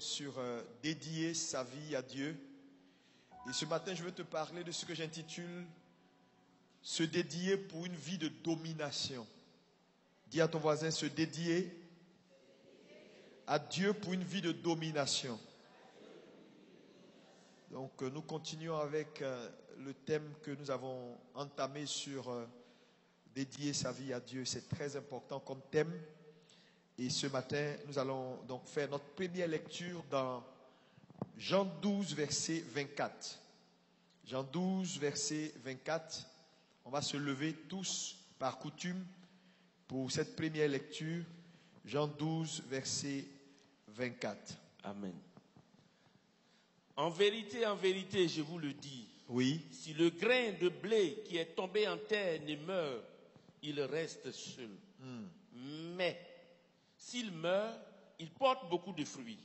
sur dédier sa vie à Dieu. Et ce matin, je veux te parler de ce que j'intitule se dédier pour une vie de domination. Dis à ton voisin, se dédier à Dieu pour une vie de domination. Donc nous continuons avec le thème que nous avons entamé sur dédier sa vie à Dieu. C'est très important comme thème. Et ce matin, nous allons donc faire notre première lecture dans Jean 12, verset 24. Jean 12, verset 24. On va se lever tous par coutume pour cette première lecture. Jean 12, verset 24. Amen. En vérité, je vous le dis. Oui. Si le grain de blé qui est tombé en terre ne meurt, il reste seul. Mais s'il meurt, il porte beaucoup de fruits.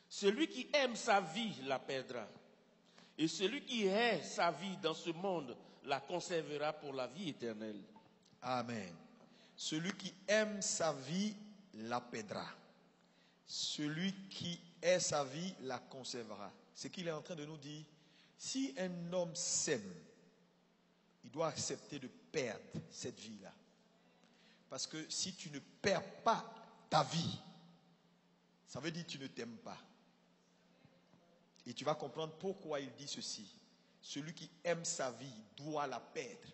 Celui qui aime sa vie la perdra. Et celui qui hait sa vie dans ce monde la conservera pour la vie éternelle. Amen. Celui qui aime sa vie la perdra. Celui qui hait sa vie la conservera. C'est qu'il est en train de nous dire, si un homme s'aime, il doit accepter de perdre cette vie-là. Parce que si tu ne perds pas ta vie, ça veut dire que tu ne t'aimes pas. Et tu vas comprendre pourquoi il dit ceci. Celui qui aime sa vie doit la perdre.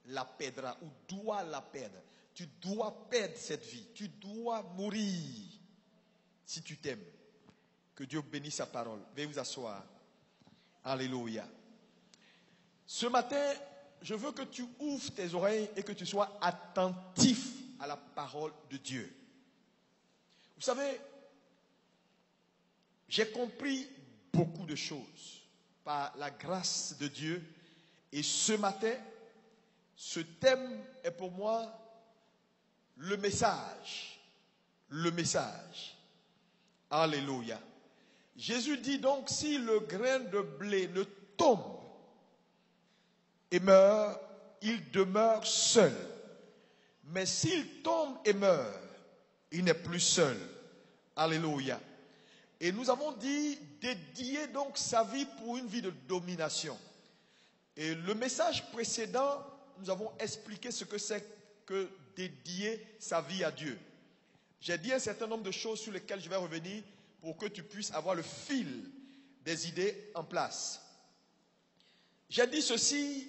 La perdra ou doit la perdre. Tu dois perdre cette vie. Tu dois mourir si tu t'aimes. Que Dieu bénisse sa parole. Veuillez vous asseoir. Alléluia. Ce matin, je veux que tu ouvres tes oreilles et que tu sois attentif à la parole de Dieu. Vous savez, j'ai compris beaucoup de choses par la grâce de Dieu. Et ce matin, ce thème est pour moi le message. Le message. Alléluia. Jésus dit donc, si le grain de blé ne tombe et meurt, il demeure seul. Mais s'il tombe et meurt, il n'est plus seul. Alléluia. Et nous avons dit dédier donc sa vie pour une vie de domination. Et le message précédent, nous avons expliqué ce que c'est que dédier sa vie à Dieu. J'ai dit un certain nombre de choses sur lesquelles je vais revenir pour que tu puisses avoir le fil des idées en place. J'ai dit ceci,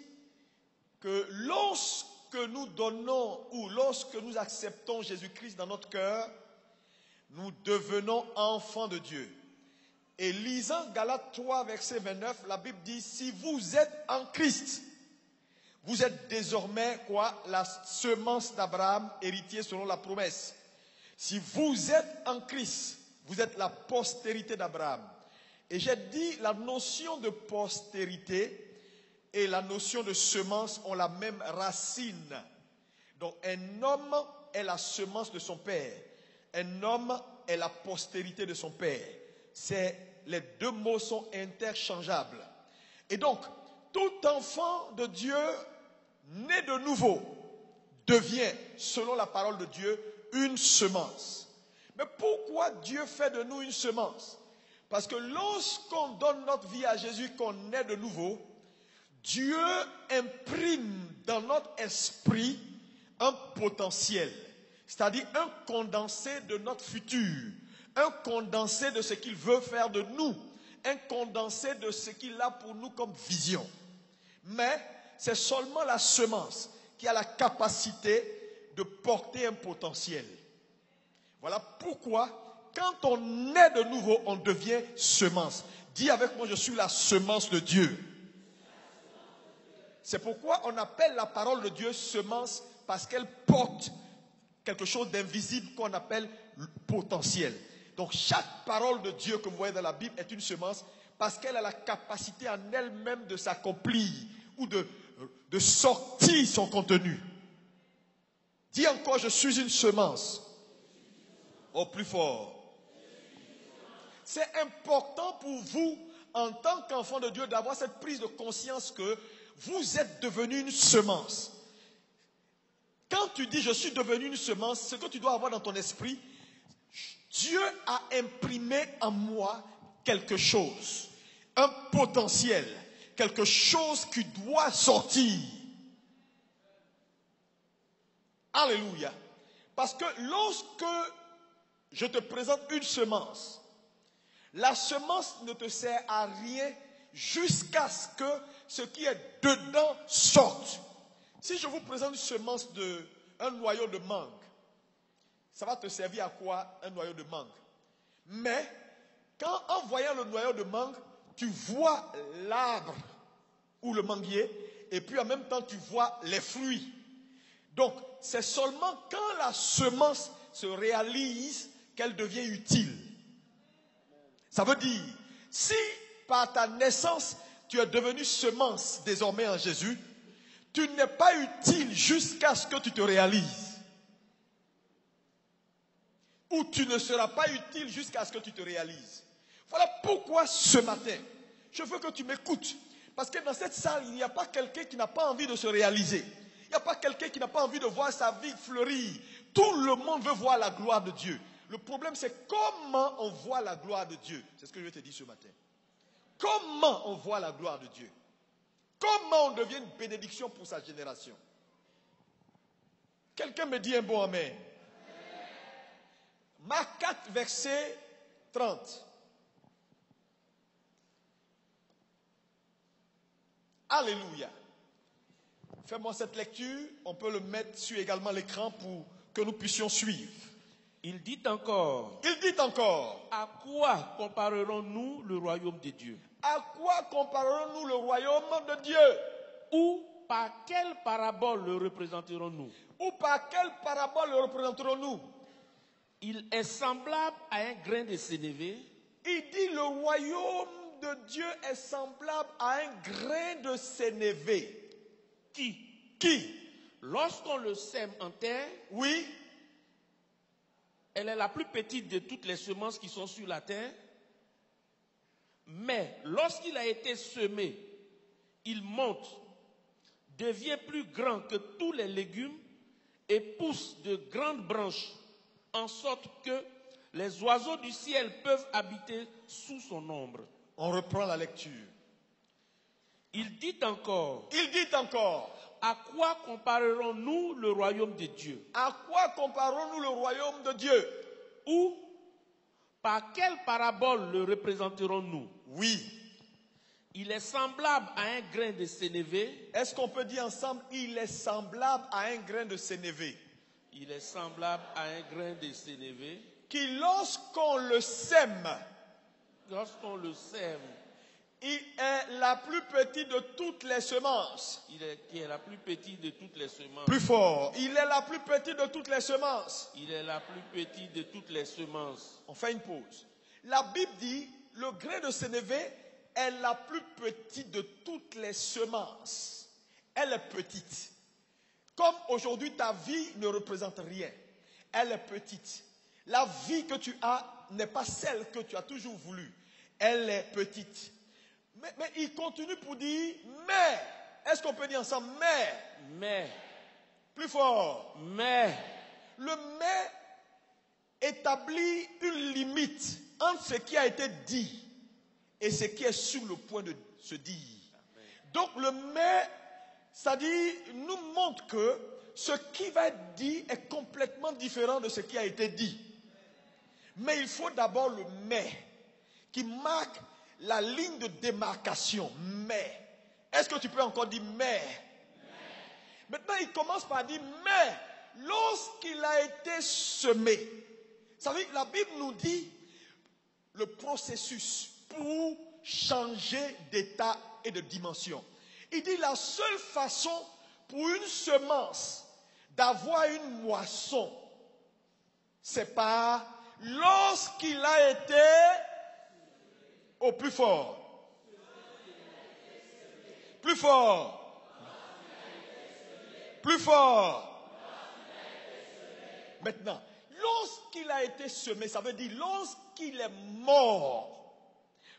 que lorsque nous donnons ou lorsque nous acceptons Jésus-Christ dans notre cœur, nous devenons enfants de Dieu. Et lisant Galates 3, verset 29, la Bible dit, si vous êtes en Christ, vous êtes désormais quoi? La semence d'Abraham, héritier selon la promesse. Si vous êtes en Christ, vous êtes la postérité d'Abraham. Et j'ai dit, la notion de postérité et la notion de semence ont la même racine. Donc un homme est la semence de son père. Un homme est la postérité de son père. Les deux mots sont interchangeables. Et donc, tout enfant de Dieu né de nouveau devient, selon la parole de Dieu, une semence. Mais pourquoi Dieu fait de nous une semence? Parce que lorsqu'on donne notre vie à Jésus, qu'on est de nouveau, Dieu imprime dans notre esprit un potentiel. C'est-à-dire un condensé de notre futur, un condensé de ce qu'il veut faire de nous, un condensé de ce qu'il a pour nous comme vision. Mais c'est seulement la semence qui a la capacité de porter un potentiel. Voilà pourquoi, quand on est de nouveau, on devient semence. Dis avec moi, je suis la semence de Dieu. C'est pourquoi on appelle la parole de Dieu semence, parce qu'elle porte quelque chose d'invisible qu'on appelle potentiel. Donc chaque parole de Dieu que vous voyez dans la Bible est une semence parce qu'elle a la capacité en elle-même de s'accomplir ou de sortir son contenu. Dis encore, je suis une semence. Au plus fort. C'est important pour vous, en tant qu'enfant de Dieu, d'avoir cette prise de conscience que vous êtes devenu une semence. Quand tu dis je suis devenu une semence, ce que tu dois avoir dans ton esprit, Dieu a imprimé en moi quelque chose, un potentiel, quelque chose qui doit sortir. Alléluia. Parce que lorsque je te présente une semence, la semence ne te sert à rien jusqu'à ce que ce qui est dedans sorte. Si je vous présente une semence un noyau de mangue, ça va te servir à quoi un noyau de mangue? Mais en voyant le noyau de mangue, tu vois l'arbre ou le manguier et puis en même temps tu vois les fruits. Donc c'est seulement quand la semence se réalise qu'elle devient utile. Ça veut dire, si par ta naissance tu es devenu semence désormais en Jésus, tu n'es pas utile jusqu'à ce que tu te réalises. Ou tu ne seras pas utile jusqu'à ce que tu te réalises. Voilà pourquoi ce matin, je veux que tu m'écoutes. Parce que dans cette salle, il n'y a pas quelqu'un qui n'a pas envie de se réaliser. Il n'y a pas quelqu'un qui n'a pas envie de voir sa vie fleurir. Tout le monde veut voir la gloire de Dieu. Le problème, c'est comment on voit la gloire de Dieu. C'est ce que je vais te dire ce matin. Comment on voit la gloire de Dieu? Comment on devient une bénédiction pour sa génération? Quelqu'un me dit un bon amen. Marc 4, verset 30. Alléluia. Fais-moi cette lecture. On peut le mettre sur également l'écran pour que nous puissions suivre. Il dit encore. À quoi comparerons-nous le royaume de Dieu? À quoi comparerons-nous le royaume de Dieu? Ou par quelle parabole le représenterons-nous? Il est semblable à un grain de sénévé. Il dit le royaume de Dieu est semblable à un grain de sénévé. Qui? Lorsqu'on le sème en terre, oui, elle est la plus petite de toutes les semences qui sont sur la terre. Mais lorsqu'il a été semé, il monte, devient plus grand que tous les légumes et pousse de grandes branches, en sorte que les oiseaux du ciel peuvent habiter sous son ombre. On reprend la lecture. Il dit encore. À quoi comparerons-nous le royaume de Dieu? À quoi comparerons-nous le royaume de Dieu? Ou par quelle parabole le représenterons-nous? Oui. Il est semblable à un grain de sénévé. Est-ce qu'on peut dire ensemble, il est semblable à un grain de sénévé? Il est semblable à un grain de sénévé. Qui lorsqu'on le sème, il est la plus petite de toutes les semences. Qui est la plus petite de toutes les semences. Plus fort. Il est la plus petite de toutes les semences. Il est la plus petite de toutes les semences. On fait une pause. La Bible dit, le grain de sénévé est la plus petite de toutes les semences. Elle est petite. Comme aujourd'hui, ta vie ne représente rien. Elle est petite. La vie que tu as n'est pas celle que tu as toujours voulu. Elle est petite. Mais il continue pour dire, mais, est-ce qu'on peut dire ensemble, mais, plus fort, mais, le mais établit une limite entre ce qui a été dit et ce qui est sur le point de se dire. Amen. Donc le mais, ça dit, nous montre que ce qui va être dit est complètement différent de ce qui a été dit. Mais il faut d'abord le mais qui marque la ligne de démarcation. Mais. Est-ce que tu peux encore dire mais? Maintenant, il commence par dire mais. Lorsqu'il a été semé. Ça veut dire que la Bible nous dit le processus pour changer d'état et de dimension. Il dit la seule façon pour une semence d'avoir une moisson, c'est par lorsqu'il a été au plus fort. Plus fort. Plus fort. Maintenant, lorsqu'il a été semé, ça veut dire lorsqu'il est mort.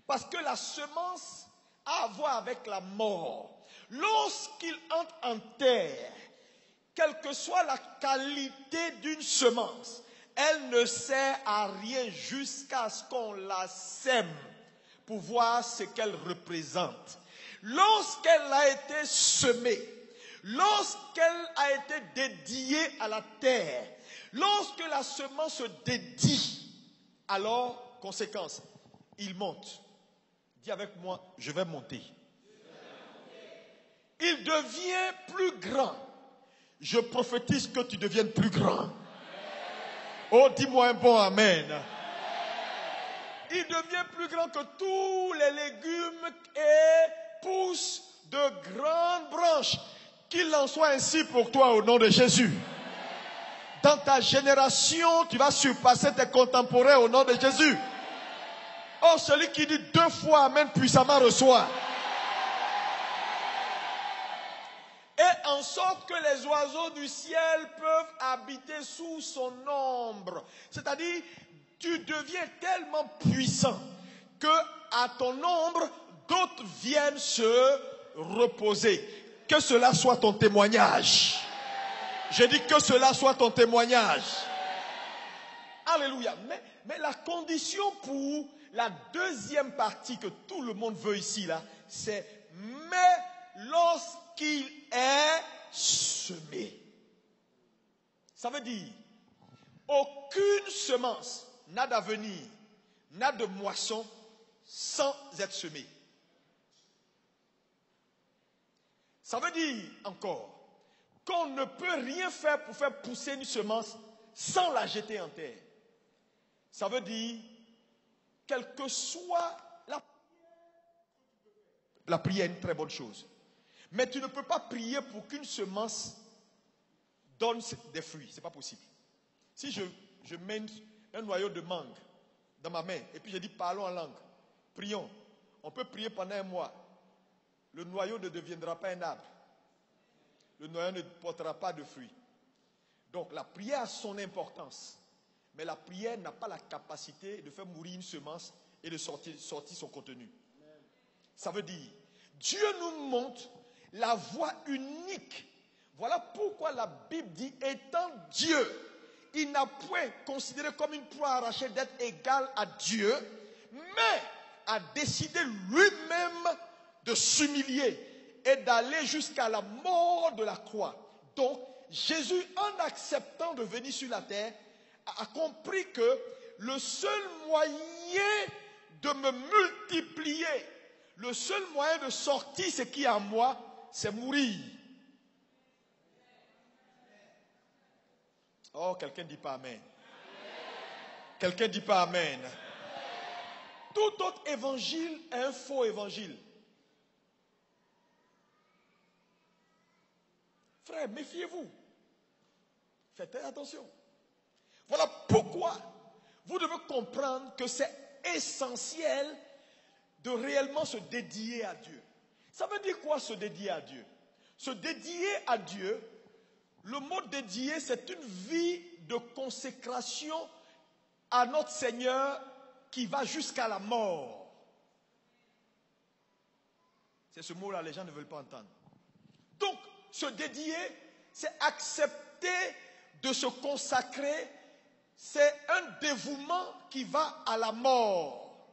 Parce que la semence a à voir avec la mort. Lorsqu'il entre en terre, quelle que soit la qualité d'une semence, elle ne sert à rien jusqu'à ce qu'on la sème pour voir ce qu'elle représente. Lorsqu'elle a été semée, lorsqu'elle a été dédiée à la terre, lorsque la semence se dédie, alors, conséquence, il monte. Dis avec moi, je vais monter. Il devient plus grand. Je prophétise que tu deviennes plus grand. Oh, dis-moi un bon amen. Il devient plus grand que tous les légumes et pousse de grandes branches. Qu'il en soit ainsi pour toi au nom de Jésus. Dans ta génération, tu vas surpasser tes contemporains au nom de Jésus. Oh, celui qui dit 2 fois amen puissamment reçoit. Et en sorte que les oiseaux du ciel peuvent habiter sous son ombre. C'est-à-dire, tu deviens tellement puissant que à ton ombre, d'autres viennent se reposer. Que cela soit ton témoignage. Je dis que cela soit ton témoignage. Alléluia. Mais la condition pour la deuxième partie que tout le monde veut ici, là, c'est mais lorsqu'il est semé. Ça veut dire, aucune semence n'a d'avenir, n'a de moisson sans être semée. Ça veut dire encore qu'on ne peut rien faire pour faire pousser une semence sans la jeter en terre. Ça veut dire, quelle que soit la prière est une très bonne chose. Mais tu ne peux pas prier pour qu'une semence donne des fruits. Ce n'est pas possible. Si je mets un noyau de mangue dans ma main et puis je dis parlons en langue, prions. On peut prier pendant un mois. Le noyau ne deviendra pas un arbre. Le noyau ne portera pas de fruits. Donc la prière a son importance. Mais la prière n'a pas la capacité de faire mourir une semence et de sortir son contenu. Ça veut dire, Dieu nous montre la voie unique. Voilà pourquoi la Bible dit, étant Dieu, il n'a point considéré comme une proie arrachée d'être égal à Dieu, mais a décidé lui-même de s'humilier et d'aller jusqu'à la mort de la croix. Donc, Jésus, en acceptant de venir sur la terre, a compris que le seul moyen de me multiplier, le seul moyen de sortir ce qui est en moi, c'est mourir. Oh, quelqu'un ne dit pas amen. Quelqu'un ne dit pas amen. Tout autre évangile est un faux évangile. Frère, méfiez-vous. Faites attention. Voilà pourquoi vous devez comprendre que c'est essentiel de réellement se dédier à Dieu. Ça veut dire quoi se dédier à Dieu? Se dédier à Dieu, le mot dédié, c'est une vie de consécration à notre Seigneur qui va jusqu'à la mort. C'est ce mot-là, les gens ne veulent pas entendre. Donc, se dédier, c'est accepter de se consacrer, c'est un dévouement qui va à la mort,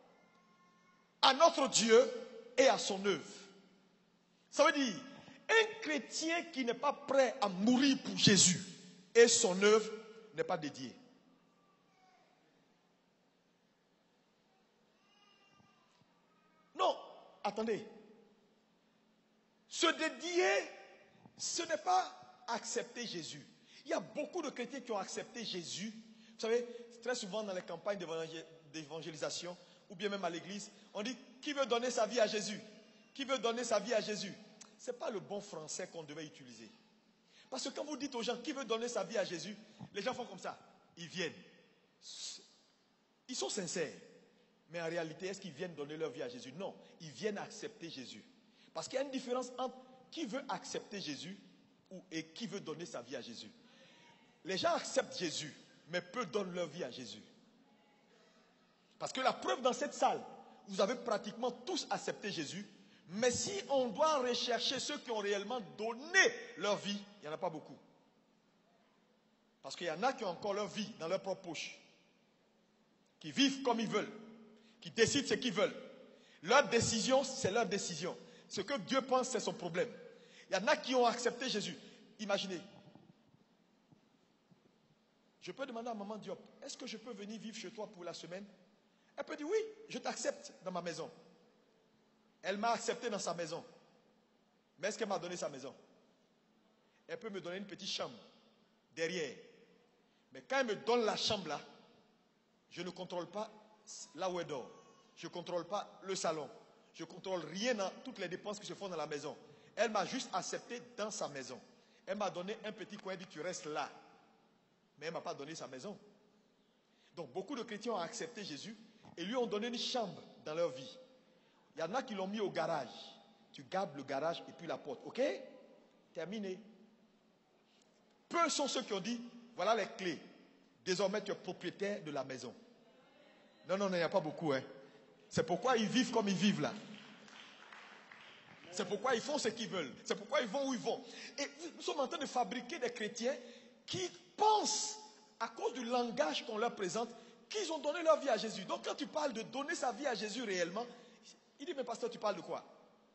à notre Dieu et à son œuvre. Ça veut dire, un chrétien qui n'est pas prêt à mourir pour Jésus et son œuvre n'est pas dédié. Non, attendez. Se dédier, ce n'est pas accepter Jésus. Il y a beaucoup de chrétiens qui ont accepté Jésus. Vous savez, très souvent dans les campagnes d'évangélisation, ou bien même à l'église, on dit, qui veut donner sa vie à Jésus? Qui veut donner sa vie à Jésus? Ce n'est pas le bon français qu'on devait utiliser. Parce que quand vous dites aux gens, qui veut donner sa vie à Jésus? Les gens font comme ça. Ils viennent. Ils sont sincères. Mais en réalité, est-ce qu'ils viennent donner leur vie à Jésus? Non, ils viennent accepter Jésus. Parce qu'il y a une différence entre qui veut accepter Jésus et qui veut donner sa vie à Jésus. Les gens acceptent Jésus, mais peu donnent leur vie à Jésus. Parce que la preuve dans cette salle, vous avez pratiquement tous accepté Jésus, mais si on doit rechercher ceux qui ont réellement donné leur vie, il n'y en a pas beaucoup. Parce qu'il y en a qui ont encore leur vie dans leur propre poche. Qui vivent comme ils veulent. Qui décident ce qu'ils veulent. Leur décision, c'est leur décision. Ce que Dieu pense, c'est son problème. Il y en a qui ont accepté Jésus. Imaginez. Je peux demander à Maman Diop, est-ce que je peux venir vivre chez toi pour la semaine? Elle peut dire oui, je t'accepte dans ma maison. Elle m'a accepté dans sa maison. Mais est-ce qu'elle m'a donné sa maison? Elle peut me donner une petite chambre derrière. Mais quand elle me donne la chambre là, je ne contrôle pas là où elle dort. Je ne contrôle pas le salon. Je ne contrôle rien dans toutes les dépenses qui se font dans la maison. Elle m'a juste accepté dans sa maison. Elle m'a donné un petit coin, elle dit tu restes là. Mais elle ne m'a pas donné sa maison. Donc beaucoup de chrétiens ont accepté Jésus et lui ont donné une chambre dans leur vie. Il y en a qui l'ont mis au garage. Tu gardes le garage et puis la porte. Ok? Terminé. Peu sont ceux qui ont dit, voilà les clés. Désormais tu es propriétaire de la maison. Non, il n'y a pas beaucoup. Hein. C'est pourquoi ils vivent comme ils vivent là. C'est pourquoi ils font ce qu'ils veulent. C'est pourquoi ils vont où ils vont. Et nous sommes en train de fabriquer des chrétiens qui pensent, à cause du langage qu'on leur présente, qu'ils ont donné leur vie à Jésus. Donc quand tu parles de donner sa vie à Jésus réellement, il dit, mais pasteur, tu parles de quoi?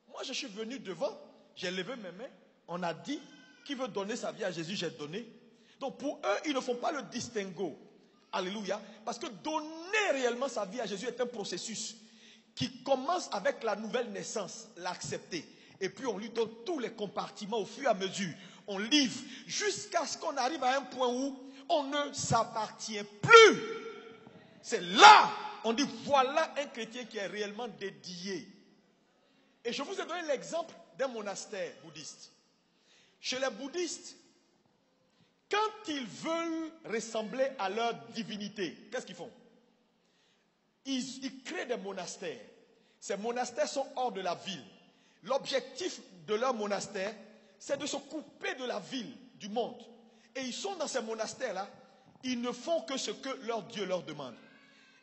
Moi, je suis venu devant, j'ai levé mes mains, on a dit, qui veut donner sa vie à Jésus, j'ai donné. Donc pour eux, ils ne font pas le distinguo. Alléluia. Parce que donner réellement sa vie à Jésus est un processus qui commence avec la nouvelle naissance, l'accepter. Et puis on lui donne tous les compartiments au fur et à mesure. On livre jusqu'à ce qu'on arrive à un point où on ne s'appartient plus. C'est là, on dit, voilà un chrétien qui est réellement dédié. Et je vous ai donné l'exemple d'un monastère bouddhiste. Chez les bouddhistes, quand ils veulent ressembler à leur divinité, qu'est-ce qu'ils font? Ils créent des monastères. Ces monastères sont hors de la ville. L'objectif de leur monastère, c'est de se couper de la ville, du monde. Et ils sont dans ces monastères-là, ils ne font que ce que leur Dieu leur demande.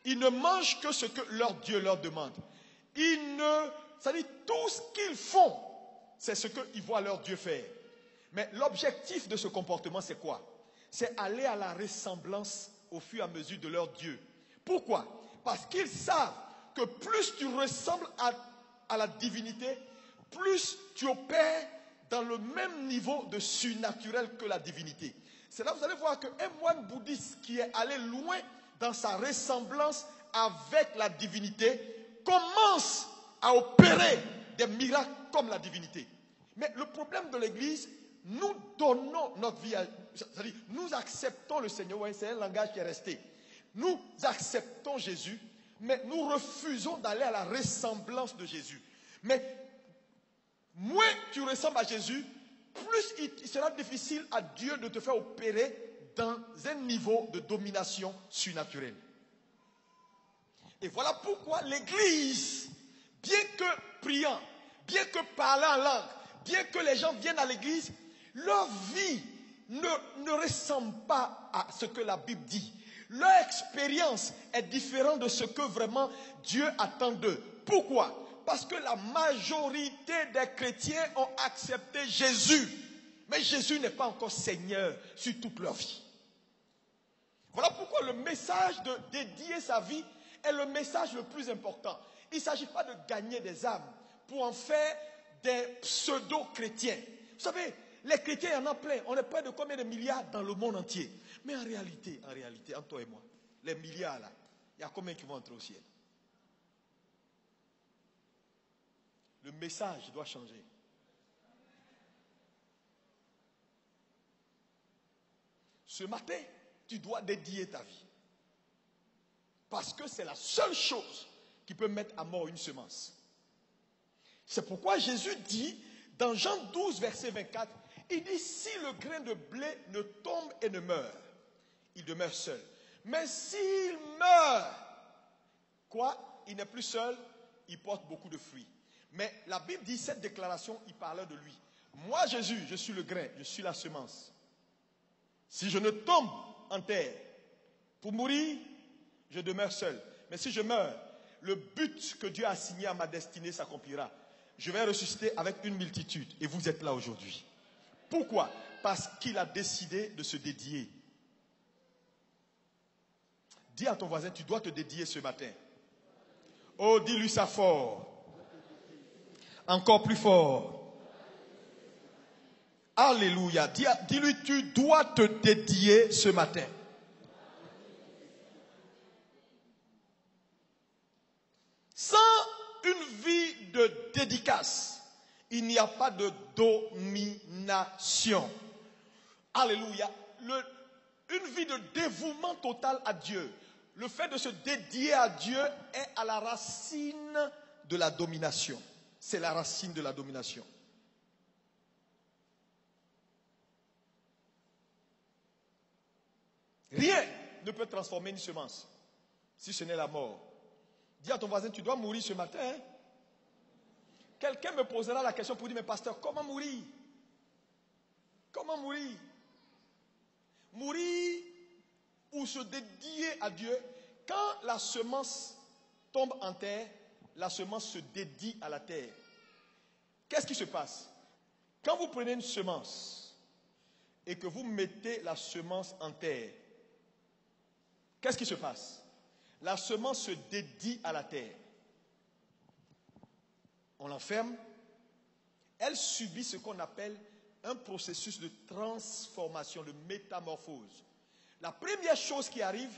Ils ne mangent que ce que leur Dieu leur demande. C'est-à-dire tout ce qu'ils font, c'est ce qu'ils voient leur Dieu faire. Mais l'objectif de ce comportement, c'est quoi? C'est aller à la ressemblance au fur et à mesure de leur Dieu. Pourquoi? Parce qu'ils savent que plus tu ressembles à la divinité, plus tu opères dans le même niveau de surnaturel que la divinité. C'est là que vous allez voir qu'un moine bouddhiste qui est allé loin dans sa ressemblance avec la divinité commence à opérer des miracles comme la divinité. Mais le problème de l'Église, nous donnons notre vie, c'est-à-dire nous acceptons le Seigneur, ouais, c'est un langage qui est resté. Nous acceptons Jésus, mais nous refusons d'aller à la ressemblance de Jésus. Mais moins tu ressembles à Jésus, plus il sera difficile à Dieu de te faire opérer dans un niveau de domination surnaturelle. Et voilà pourquoi l'Église, bien que priant, bien que parlant en langue, bien que les gens viennent à l'Église, leur vie ne ressemble pas à ce que la Bible dit. Leur expérience est différente de ce que vraiment Dieu attend d'eux. Pourquoi? Parce que la majorité des chrétiens ont accepté Jésus. Mais Jésus n'est pas encore Seigneur sur toute leur vie. Voilà pourquoi le message de dédier sa vie est le message le plus important. Il ne s'agit pas de gagner des âmes pour en faire des pseudo-chrétiens. Vous savez, les chrétiens, il y en a plein. On est près de combien de milliards dans le monde entier? Mais en réalité, entre toi et moi, les milliards là, il y a combien qui vont entrer au ciel? Le message doit changer. Ce matin, tu dois dédier ta vie. Parce que c'est la seule chose qui peut mettre à mort une semence. C'est pourquoi Jésus dit, dans Jean 12, verset 24, il dit, si le grain de blé ne tombe et ne meurt, il demeure seul. Mais s'il meurt, quoi? Il n'est plus seul, il porte beaucoup de fruits. Mais la Bible dit, cette déclaration, il parlait de lui. Moi, Jésus, je suis le grain, je suis la semence. Si je ne tombe en terre pour mourir, je demeure seul. Mais si je meurs, le but que Dieu a assigné à ma destinée s'accomplira. Je vais ressusciter avec une multitude. Et vous êtes là aujourd'hui. Pourquoi? Parce qu'il a décidé de se dédier Dis à ton voisin, tu dois te dédier ce matin. Oh, dis-lui ça fort. Encore plus fort. Alléluia. Dis-lui, tu dois te dédier ce matin. Sans une vie de dédicace, il n'y a pas de domination. Alléluia. Une vie de dévouement total à Dieu. Le fait de se dédier à Dieu est à la racine de la domination. C'est la racine de la domination. Rien ne peut transformer une semence si ce n'est la mort. Dis à ton voisin, tu dois mourir ce matin. Hein? Quelqu'un me posera la question pour dire, mais pasteur, comment mourir? Comment mourir? Mourir ou se dédier à Dieu, quand la semence tombe en terre, la semence se dédie à la terre. Qu'est-ce qui se passe? Quand vous prenez une semence et que vous mettez la semence en terre, qu'est-ce qui se passe? La semence se dédie à la terre. On l'enferme. Elle subit ce qu'on appelle un processus de transformation, de métamorphose. La première chose qui arrive,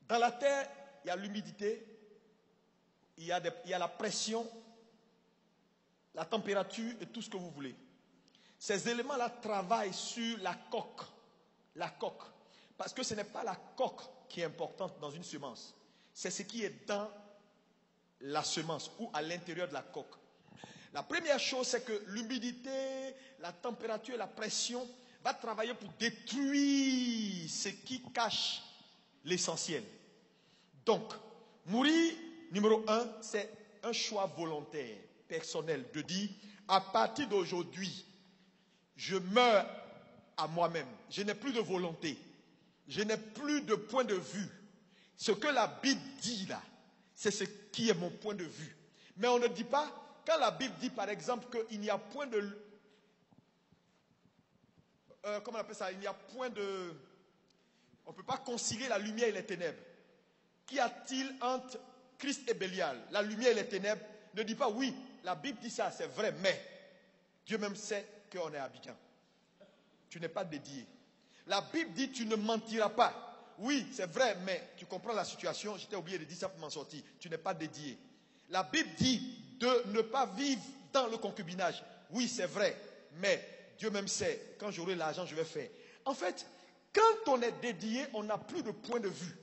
dans la terre, il y a l'humidité, il y a la pression, la température et tout ce que vous voulez. Ces éléments-là travaillent sur la coque. La coque. Parce que ce n'est pas la coque qui est importante dans une semence. C'est ce qui est dans la semence ou à l'intérieur de la coque. La première chose, c'est que l'humidité, la température et la pression va travailler pour détruire ce qui cache l'essentiel. Donc, mourir, numéro 1, c'est un choix volontaire, personnel, de dire, à partir d'aujourd'hui, je meurs à moi-même. Je n'ai plus de volonté. Je n'ai plus de point de vue. Ce que la Bible dit là, c'est ce qui est mon point de vue. Mais on ne dit pas, quand la Bible dit par exemple qu'il n'y a point de... comment on appelle ça? Il n'y a point de... On ne peut pas concilier la lumière et les ténèbres. Qu'y a-t-il entre Christ et Bélial? La lumière et les ténèbres. Ne dit pas oui, la Bible dit ça, c'est vrai, mais Dieu même sait qu'on est à Abidjan. Tu n'es pas dédié. La Bible dit tu ne mentiras pas. Oui, c'est vrai, mais tu comprends la situation. J'étais oublié de dire ça pour m'en sortir. Tu n'es pas dédié. La Bible dit de ne pas vivre dans le concubinage. Oui, c'est vrai, mais Dieu même sait, quand j'aurai l'argent, je vais faire. En fait, quand on est dédié, on n'a plus de point de vue.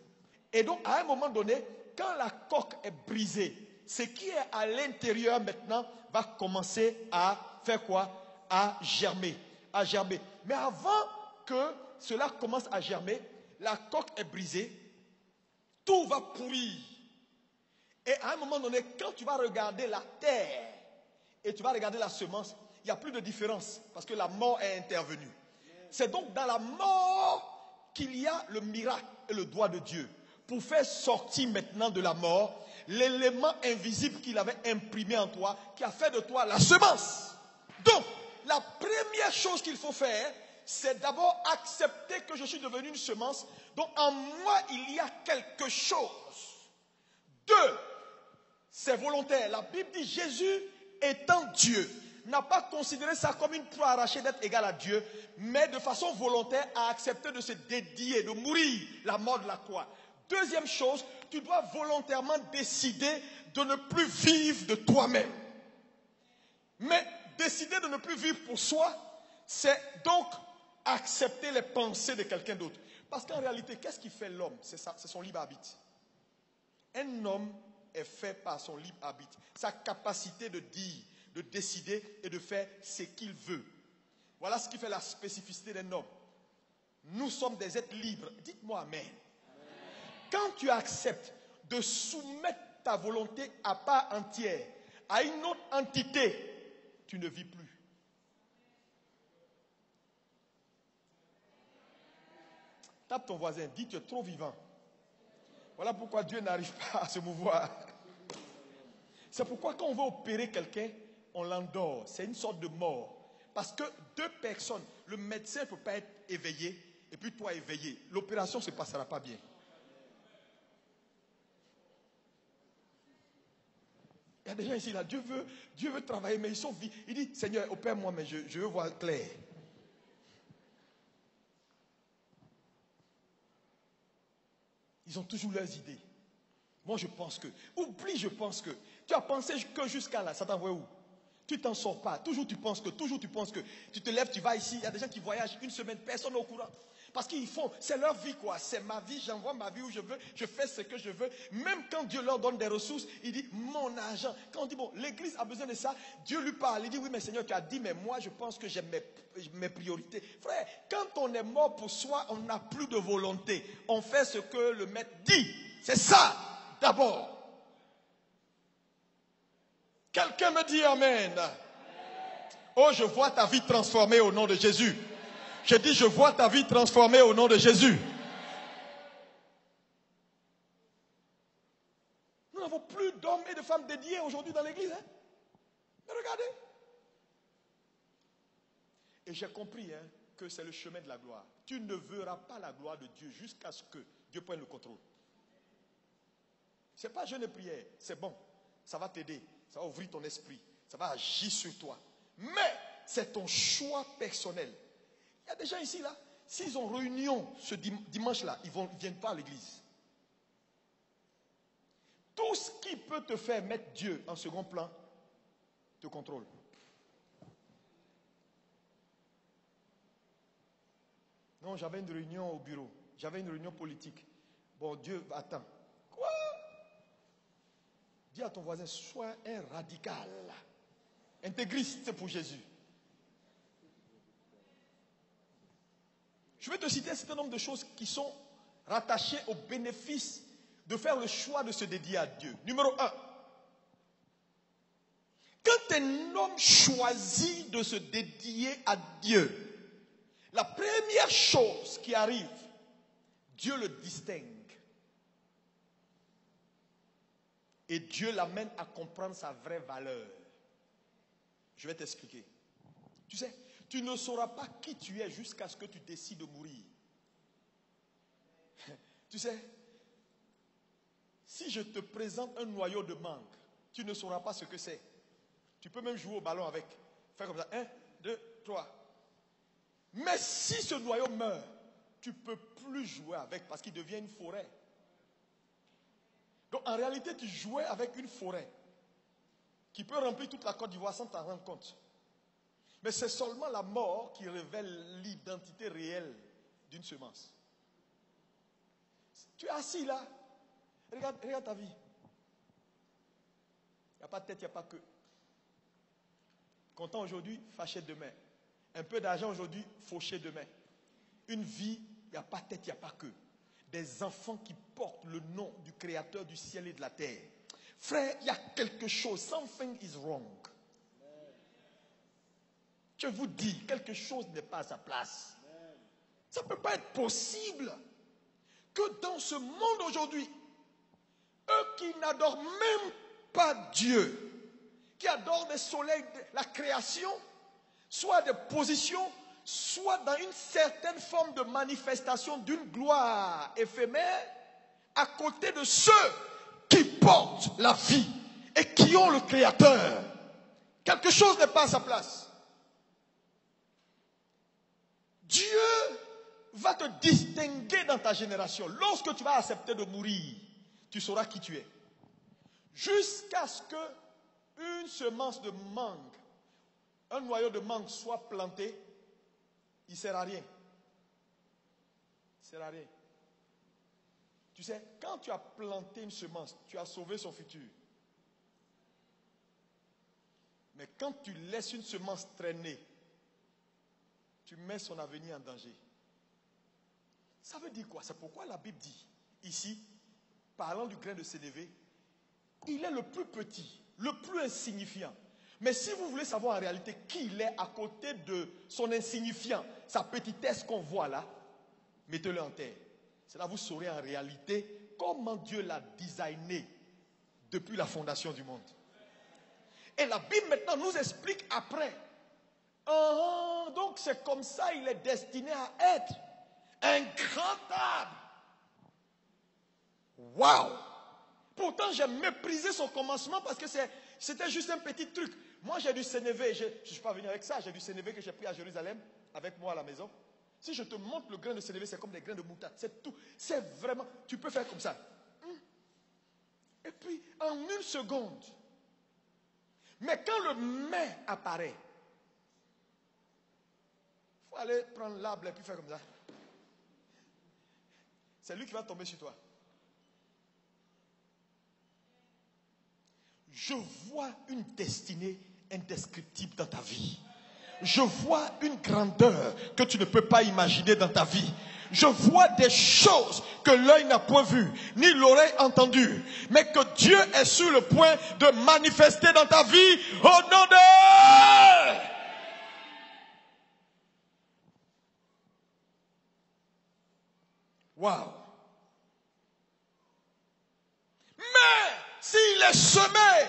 Et donc, à un moment donné, quand la coque est brisée, ce qui est à l'intérieur maintenant va commencer à faire quoi? À germer. À germer. Mais avant que cela commence à germer, la coque est brisée, tout va pourrir. Et à un moment donné, quand tu vas regarder la terre et tu vas regarder la semence, il n'y a plus de différence parce que la mort est intervenue. C'est donc dans la mort qu'il y a le miracle et le doigt de Dieu pour faire sortir maintenant de la mort l'élément invisible qu'il avait imprimé en toi, qui a fait de toi la semence. Donc, la première chose qu'il faut faire, c'est d'abord accepter que je suis devenu une semence. Donc, en moi, il y a quelque chose. 2, c'est volontaire. La Bible dit Jésus, étant Dieu, n'a pas considéré ça comme une proie arrachée d'être égal à Dieu, mais de façon volontaire a accepté de se dédier, de mourir la mort de la croix. Deuxième chose, tu dois volontairement décider de ne plus vivre de toi-même. Mais décider de ne plus vivre pour soi, c'est donc accepter les pensées de quelqu'un d'autre. Parce qu'en réalité, qu'est-ce qui fait l'homme? C'est son libre arbitre. Un homme est fait par son libre arbitre. Sa capacité de dire, de décider et de faire ce qu'il veut. Voilà ce qui fait la spécificité d'un homme. Nous sommes des êtres libres. Dites-moi amen. Quand tu acceptes de soumettre ta volonté à part entière à une autre entité, tu ne vis plus. Tape ton voisin, dis tu es trop vivant. Voilà pourquoi Dieu n'arrive pas à se mouvoir. C'est pourquoi quand on veut opérer quelqu'un, on l'endort. C'est une sorte de mort. Parce que 2 personnes, le médecin ne peut pas être éveillé et puis toi éveillé. L'opération ne se passera pas bien. Il y a des gens ici, là, Dieu veut travailler, mais ils sont vides. Il dit, Seigneur, opère-moi, mais je veux voir clair. Ils ont toujours leurs idées. Moi, je pense que, tu as pensé que jusqu'à là, ça t'envoie où? Tu t'en sors pas. Toujours tu penses que. Tu te lèves, tu vas ici. Il y a des gens qui voyagent une semaine, personne n'est au courant. Parce qu'ils font, c'est leur vie quoi. C'est ma vie, j'envoie ma vie où je veux, je fais ce que je veux. Même quand Dieu leur donne des ressources, il dit mon argent. Quand on dit bon, l'église a besoin de ça, Dieu lui parle. Il dit oui mais Seigneur tu as dit mais moi je pense que j'ai mes priorités. Frère, quand on est mort pour soi, on n'a plus de volonté. On fait ce que le maître dit. C'est ça d'abord. Quelqu'un me dit amen. Oh je vois ta vie transformée au nom de Jésus. Je dis, je vois ta vie transformée au nom de Jésus. Nous n'avons plus d'hommes et de femmes dédiés aujourd'hui dans l'église. Hein? Mais regardez. Et j'ai compris que c'est le chemin de la gloire. Tu ne verras pas la gloire de Dieu jusqu'à ce que Dieu prenne le contrôle. Ce n'est pas jeûne et prière. C'est bon. Ça va t'aider. Ça va ouvrir ton esprit. Ça va agir sur toi. Mais c'est ton choix personnel. Il y a des gens ici, là, s'ils ont réunion ce dimanche-là, ils ne viennent pas à l'église. Tout ce qui peut te faire mettre Dieu en second plan, te contrôle. Non, j'avais une réunion au bureau. J'avais une réunion politique. Bon, Dieu, attends. Quoi? Dis à ton voisin, sois un radical. Intégriste pour Jésus. Je vais te citer un certain nombre de choses qui sont rattachées au bénéfice de faire le choix de se dédier à Dieu. Numéro 1. Quand un homme choisit de se dédier à Dieu, la première chose qui arrive, Dieu le distingue. Et Dieu l'amène à comprendre sa vraie valeur. Je vais t'expliquer. Tu sais, tu ne sauras pas qui tu es jusqu'à ce que tu décides de mourir. Tu sais, si je te présente un noyau de mangue, tu ne sauras pas ce que c'est. Tu peux même jouer au ballon avec. Faire comme ça. 1, 2, 3. Mais si ce noyau meurt, tu ne peux plus jouer avec parce qu'il devient une forêt. Donc en réalité, tu jouais avec une forêt qui peut remplir toute la Côte d'Ivoire sans t'en rendre compte. Mais c'est seulement la mort qui révèle l'identité réelle d'une semence. Tu es assis là. Regarde ta vie. Il n'y a pas de tête, il n'y a pas de queue. Content aujourd'hui, fâché demain. Un peu d'argent aujourd'hui, fauché demain. Une vie, il n'y a pas de tête, il n'y a pas de queue. Des enfants qui portent le nom du Créateur du ciel et de la terre. Frère, il y a quelque chose. Something is wrong. Je vous dis, quelque chose n'est pas à sa place. Ça ne peut pas être possible que dans ce monde aujourd'hui, eux qui n'adorent même pas Dieu, qui adorent des soleils, la création, soit des positions, soit dans une certaine forme de manifestation d'une gloire éphémère, à côté de ceux qui portent la vie et qui ont le Créateur. Quelque chose n'est pas à sa place. Dieu va te distinguer dans ta génération. Lorsque tu vas accepter de mourir, tu sauras qui tu es. Jusqu'à ce que une semence de mangue, un noyau de mangue soit planté, il ne sert à rien. Il ne sert à rien. Tu sais, quand tu as planté une semence, tu as sauvé son futur. Mais quand tu laisses une semence traîner, tu mets son avenir en danger. Ça veut dire quoi? C'est pourquoi la Bible dit, ici, parlant du grain de sénévé, il est le plus petit, le plus insignifiant. Mais si vous voulez savoir en réalité qui il est à côté de son insignifiant, sa petitesse qu'on voit là, mettez-le en terre. C'est là que vous saurez en réalité comment Dieu l'a designé depuis la fondation du monde. Et la Bible maintenant nous explique après. Donc c'est comme ça il est destiné à être un grand arbre. Waouh! Pourtant j'ai méprisé son commencement parce que c'était juste un petit truc. Moi, j'ai du sénévé, je ne suis pas venu avec ça, j'ai du sénévé que j'ai pris à Jérusalem, avec moi à la maison. Si je te montre le grain de sénévé, c'est comme des grains de moutarde, c'est tout. C'est vraiment, tu peux faire comme ça. Et puis, en une seconde, mais quand le mais apparaît, il faut aller prendre l'arbre et puis faire comme ça. C'est lui qui va tomber sur toi. Je vois une destinée indescriptible dans ta vie. Je vois une grandeur que tu ne peux pas imaginer dans ta vie. Je vois des choses que l'œil n'a point vues, ni l'oreille entendues, mais que Dieu est sur le point de manifester dans ta vie au nom de... Waouh! Mais s'il est semé,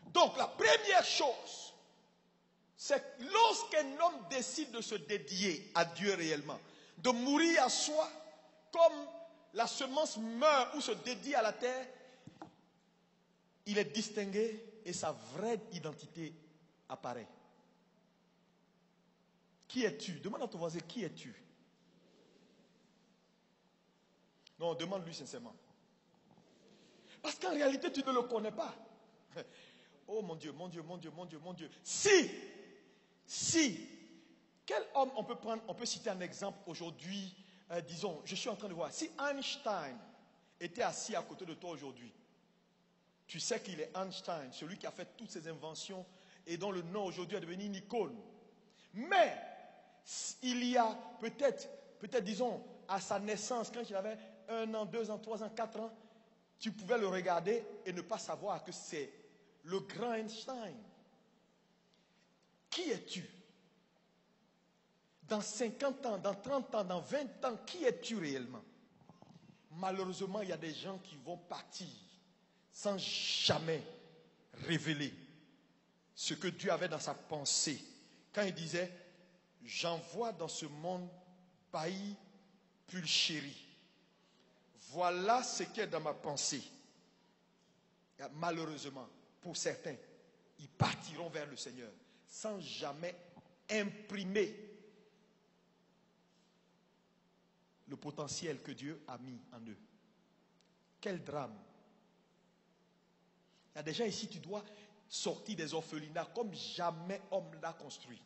donc la première chose, c'est lorsqu'un homme décide de se dédier à Dieu réellement, de mourir à soi, comme la semence meurt ou se dédie à la terre, il est distingué et sa vraie identité apparaît. Qui es-tu? Demande à ton voisin, qui es-tu? Non, demande-lui sincèrement. Parce qu'en réalité, tu ne le connais pas. Oh mon Dieu, mon Dieu, mon Dieu, mon Dieu, mon Dieu. Si, quel homme on peut prendre, on peut citer un exemple aujourd'hui, disons, je suis en train de voir, si Einstein était assis à côté de toi aujourd'hui, tu sais qu'il est Einstein, celui qui a fait toutes ces inventions et dont le nom aujourd'hui est devenu une icône. Mais, il y a peut-être, disons, à sa naissance, quand il avait 1 an, 2 ans, 3 ans, 4 ans, tu pouvais le regarder et ne pas savoir que c'est le grand Einstein. Qui es-tu? Dans 50 ans, dans 30 ans, dans 20 ans, qui es-tu réellement? Malheureusement, il y a des gens qui vont partir sans jamais révéler ce que Dieu avait dans sa pensée. Quand il disait, j'envoie dans ce monde Baï Pulchéri. Voilà ce qui est dans ma pensée. Malheureusement, pour certains, ils partiront vers le Seigneur sans jamais imprimer le potentiel que Dieu a mis en eux. Quel drame. Il y a des gens ici, tu dois sortir des orphelinats comme jamais homme l'a construit.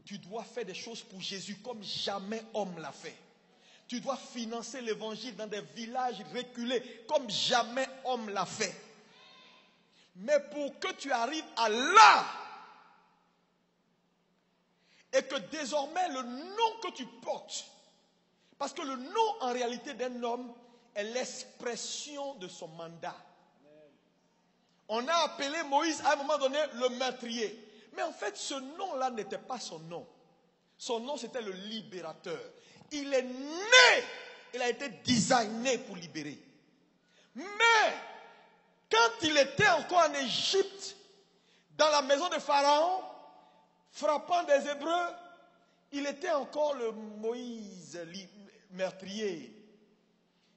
Tu dois faire des choses pour Jésus comme jamais homme l'a fait. Tu dois financer l'évangile dans des villages reculés comme jamais homme l'a fait. Mais pour que tu arrives à là, et que désormais le nom que tu portes, parce que le nom en réalité d'un homme est l'expression de son mandat. On a appelé Moïse à un moment donné le meurtrier. Mais en fait ce nom-là n'était pas son nom. Son nom c'était le libérateur. Il est né, il a été designé pour libérer. Mais quand il était encore en Égypte, dans la maison de Pharaon, frappant des Hébreux, il était encore le Moïse meurtrier.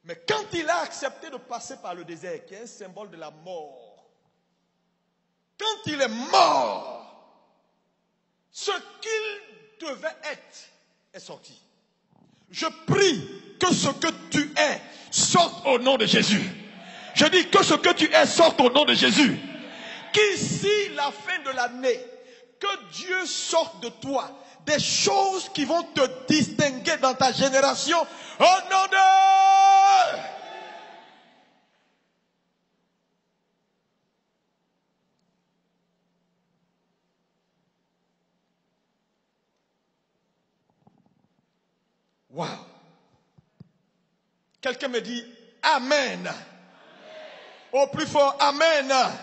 Mais quand il a accepté de passer par le désert, qui est un symbole de la mort, quand il est mort, ce qu'il devait être est sorti. Je prie que ce que tu es sorte au nom de Jésus. Je dis que ce que tu es sorte au nom de Jésus. Qu'ici, la fin de l'année, que Dieu sorte de toi des choses qui vont te distinguer dans ta génération au nom de... Wow. Quelqu'un me dit Amen. Amen. Au plus fort, Amen. Amen.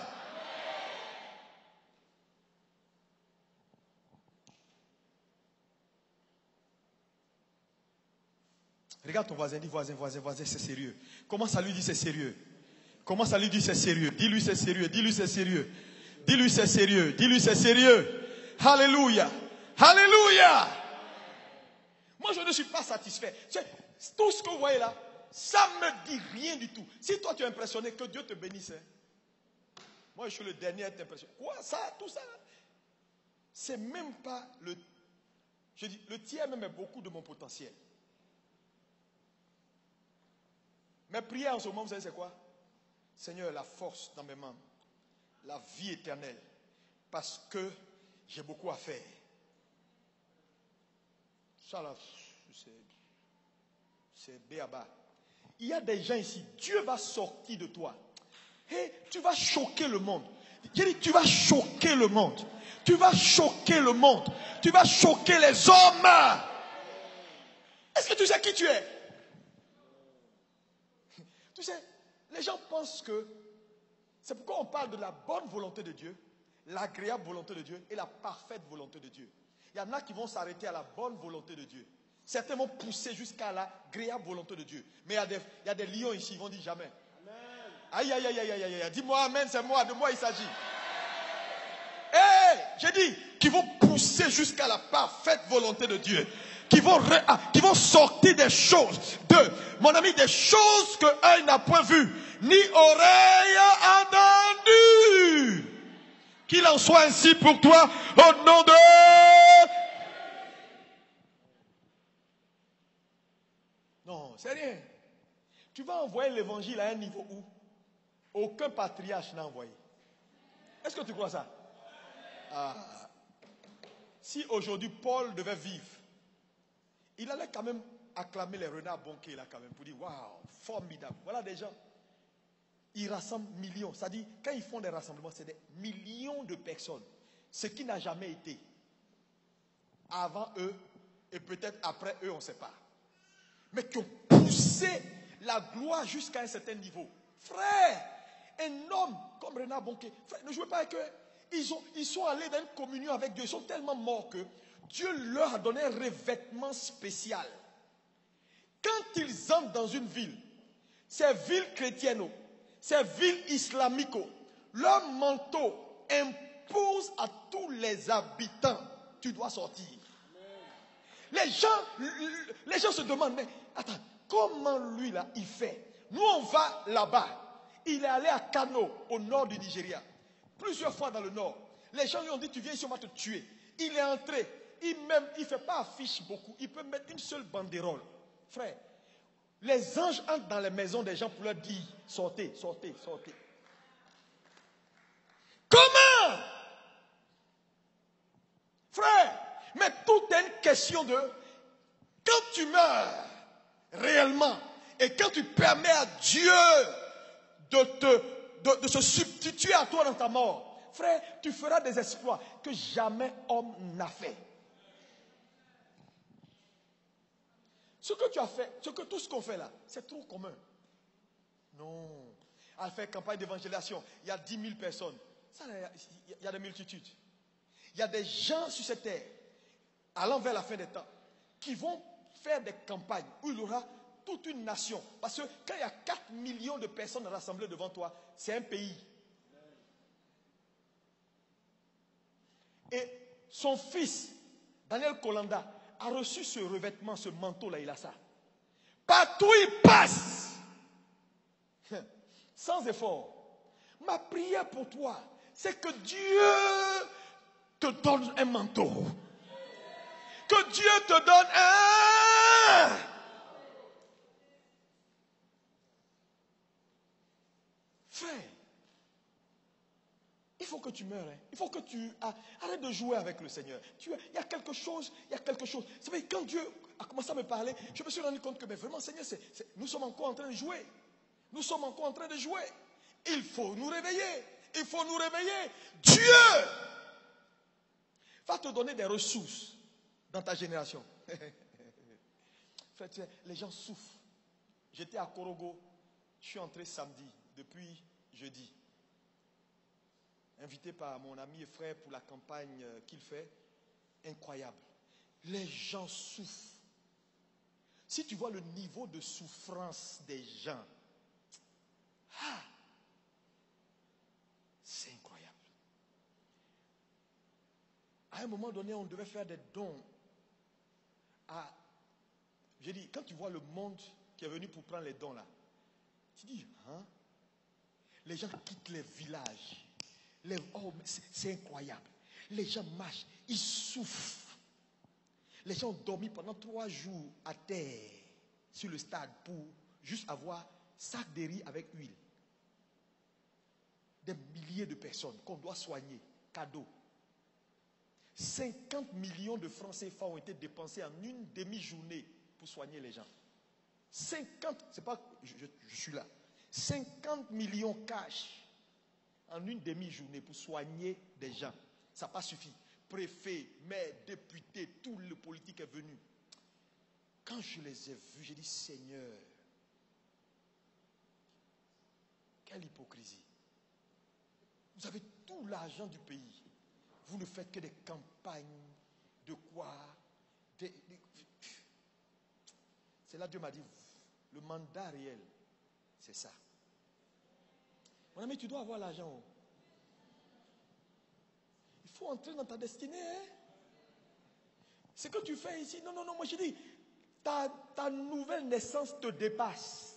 Regarde ton voisin, dis voisin, c'est sérieux. Commence à lui dire c'est sérieux. Commence à lui dire c'est sérieux. Dis-lui c'est sérieux, dis-lui c'est sérieux. Dis-lui c'est sérieux, dis-lui c'est sérieux. Alléluia. Alléluia. Moi je ne suis pas satisfait. Tout ce que vous voyez là, ça ne me dit rien du tout. Si toi tu es impressionné, que Dieu te bénisse. Moi, je suis le dernier à être impressionné. Quoi, ça, tout ça? C'est même pas le... Je dis, le tiers même est beaucoup de mon potentiel. Mes prières en ce moment, vous savez c'est quoi? Seigneur, la force dans mes mains, la vie éternelle, parce que j'ai beaucoup à faire. Ça là, c'est béaba. Il y a des gens ici, Dieu va sortir de toi. Hey, tu vas choquer le monde. J'ai dit, tu vas choquer le monde. Tu vas choquer le monde. Tu vas choquer les hommes. Est-ce que tu sais qui tu es? Tu sais, les gens pensent que c'est pourquoi on parle de la bonne volonté de Dieu, l'agréable volonté de Dieu et la parfaite volonté de Dieu. Il y en a qui vont s'arrêter à la bonne volonté de Dieu. Certains vont pousser jusqu'à l'agréable volonté de Dieu. Mais il y a des lions ici, ils vont dire jamais. Aïe, aïe, aïe, aïe, aïe, aïe. Dis-moi amen, c'est moi, de moi il s'agit. Hey, j'ai dit qu'ils vont pousser jusqu'à la parfaite volonté de Dieu. Qui vont sortir des choses, mon ami, des choses que œil n'a point vues, ni oreille entendu. Qu'il en soit ainsi pour toi, au nom de... Non, c'est rien. Tu vas envoyer l'évangile à un niveau où aucun patriarche n'a envoyé. Est-ce que tu crois ça? Si aujourd'hui Paul devait vivre, il allait quand même acclamer les renards bonqués là quand même pour dire waouh, formidable. Voilà des gens. Ils rassemblent millions. C'est-à-dire, quand ils font des rassemblements, c'est des millions de personnes. Ce qui n'a jamais été avant eux et peut-être après eux, on ne sait pas. Mais qui ont poussé la gloire jusqu'à un certain niveau. Frère, un homme comme Renard Bonquet, frère, ne jouez pas avec eux. Ils sont allés dans une communion avec Dieu. Ils sont tellement morts que Dieu leur a donné un revêtement spécial. Quand ils entrent dans une ville, ces villes chrétiennes, ces villes islamiques, leur manteau impose à tous les habitants, tu dois sortir. Les gens se demandent, mais attends, comment lui là, il fait? Nous on va là-bas. Il est allé à Kano, au nord du Nigeria. Plusieurs fois dans le nord. Les gens lui ont dit, tu viens ici, on va te tuer. Il est entré. Il ne fait pas affiche beaucoup. Il peut mettre une seule banderole. Frère, les anges entrent dans les maisons des gens pour leur dire, sortez, sortez, sortez. Comment? Frère, mais tout est une question de, quand tu meurs réellement, et quand tu permets à Dieu de se substituer à toi dans ta mort, frère, tu feras des exploits que jamais homme n'a fait. Ce que tu as fait, tout ce qu'on fait là, c'est trop commun. Non. À faire campagne d'évangélisation, il y a 10 000 personnes. Ça, il y a des multitudes. Il y a des gens sur cette terre, allant vers la fin des temps, qui vont faire des campagnes où il y aura toute une nation. Parce que quand il y a 4 millions de personnes rassemblées devant toi, c'est un pays. Et son fils, Daniel Kolanda, a reçu ce revêtement, ce manteau-là, il a ça. Partout il passe, sans effort. Ma prière pour toi, c'est que Dieu te donne un manteau. Que Dieu te donne un... Frère, il faut que tu meures. Hein. Il faut que tu... arrête de jouer avec le Seigneur. Il y a quelque chose, il y a quelque chose. Vous savez, quand Dieu a commencé à me parler, je me suis rendu compte que, mais vraiment, Seigneur, nous sommes encore en train de jouer. Nous sommes encore en train de jouer. Il faut nous réveiller. Il faut nous réveiller. Dieu va te donner des ressources dans ta génération. Frère, les gens souffrent. J'étais à Korogo. Je suis entré samedi, depuis jeudi. Invité par mon ami et frère pour la campagne qu'il fait. Incroyable. Les gens souffrent. Si tu vois le niveau de souffrance des gens, c'est incroyable. À un moment donné, on devait faire des dons. J'ai dit, quand tu vois le monde qui est venu pour prendre les dons là, tu dis, hein? Les gens quittent les villages. Oh, c'est incroyable. Les gens marchent, ils souffrent. Les gens ont dormi pendant 3 jours à terre sur le stade pour juste avoir sac de riz avec huile. Des milliers de personnes qu'on doit soigner, cadeaux. 50 millions de francs CFA ont été dépensés en une demi-journée pour soigner les gens. 50, c'est pas, je suis là. 50 millions cash en une demi-journée pour soigner des gens. Ça n'a pas suffi. Préfet, maire, député, tout le politique est venu. Quand je les ai vus, j'ai dit, Seigneur, quelle hypocrisie. Vous avez tout l'argent du pays. Vous ne faites que des campagnes, de quoi C'est là que Dieu m'a dit, le mandat réel, c'est ça. Mon ami, tu dois avoir l'argent. Il faut entrer dans ta destinée. Hein? Ce que tu fais ici, non, moi je dis, ta nouvelle naissance te dépasse.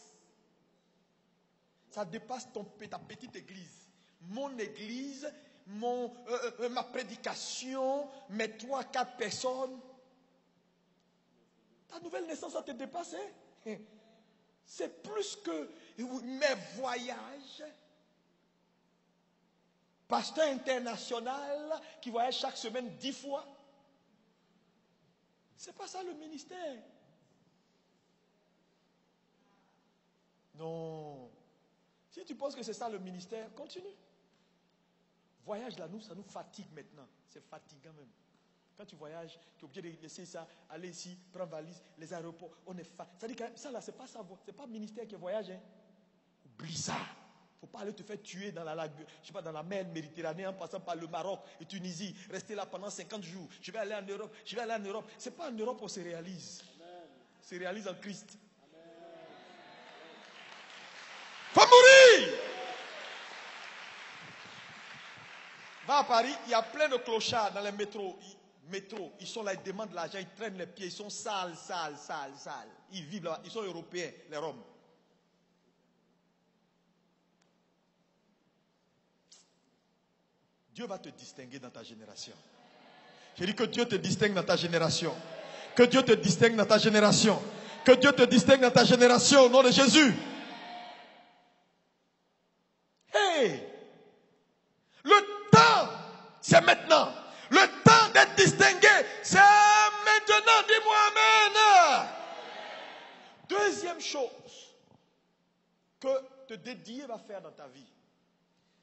Ça dépasse ta petite église. Mon église, ma prédication, mes 3-4 personnes. Ta nouvelle naissance, ça te dépasse. Hein? C'est plus que mes voyages. Pasteur international qui voyage chaque semaine 10 fois. C'est pas ça le ministère. Non. Si tu penses que c'est ça le ministère, continue. Voyage là, ça nous fatigue maintenant. C'est fatigant même. Quand tu voyages, tu es obligé de laisser ça, aller ici, prendre valise, les aéroports, on est fatigué. Ça dit que ça là, c'est pas ça, c'est pas le ministère qui voyage. Hein. Oublie ça. Il ne faut pas aller te faire tuer dans dans la mer Méditerranée en passant par le Maroc et Tunisie. Rester là pendant 50 jours. Je vais aller en Europe. Ce n'est pas en Europe qu'on se réalise. On se réalise en Christ. Il faut mourir. Va à Paris, il y a plein de clochards dans les métros. Ils sont là, ils demandent de l'argent, ils traînent les pieds, ils sont sales. Ils vivent là, ils sont européens, les Roms. Dieu va te distinguer dans ta génération. J'ai dit que Dieu te distingue dans ta génération. Que Dieu te distingue dans ta génération. Que Dieu te distingue dans ta génération au nom de Jésus. Hey! Le temps, c'est maintenant. Le temps d'être distingué, c'est maintenant. Dis-moi amen. Deuxième chose que te dédier va faire dans ta vie,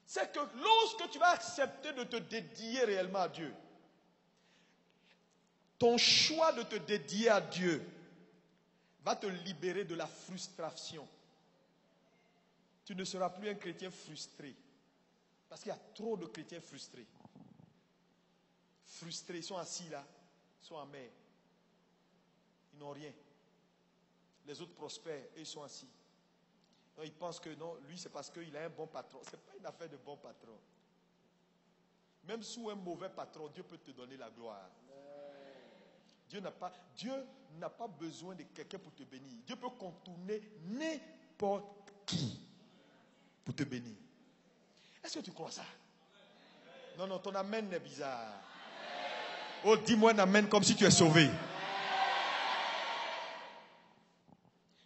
c'est que lorsque tu vas accepter de te dédier réellement à Dieu, ton choix de te dédier à Dieu va te libérer de la frustration. Tu ne seras plus un chrétien frustré. Parce qu'il y a trop de chrétiens frustrés. Frustrés, ils sont assis là, ils sont amers. Ils n'ont rien. Les autres prospèrent et ils sont assis. Donc ils pensent que non, lui c'est parce qu'il a un bon patron. Ce n'est pas une affaire de bon patron. Même sous un mauvais patron, Dieu peut te donner la gloire. Dieu n'a pas besoin de quelqu'un pour te bénir. Dieu peut contourner n'importe qui pour te bénir. Est-ce que tu crois ça? Non, ton amen est bizarre. Oh, dis-moi un amen comme si tu es sauvé.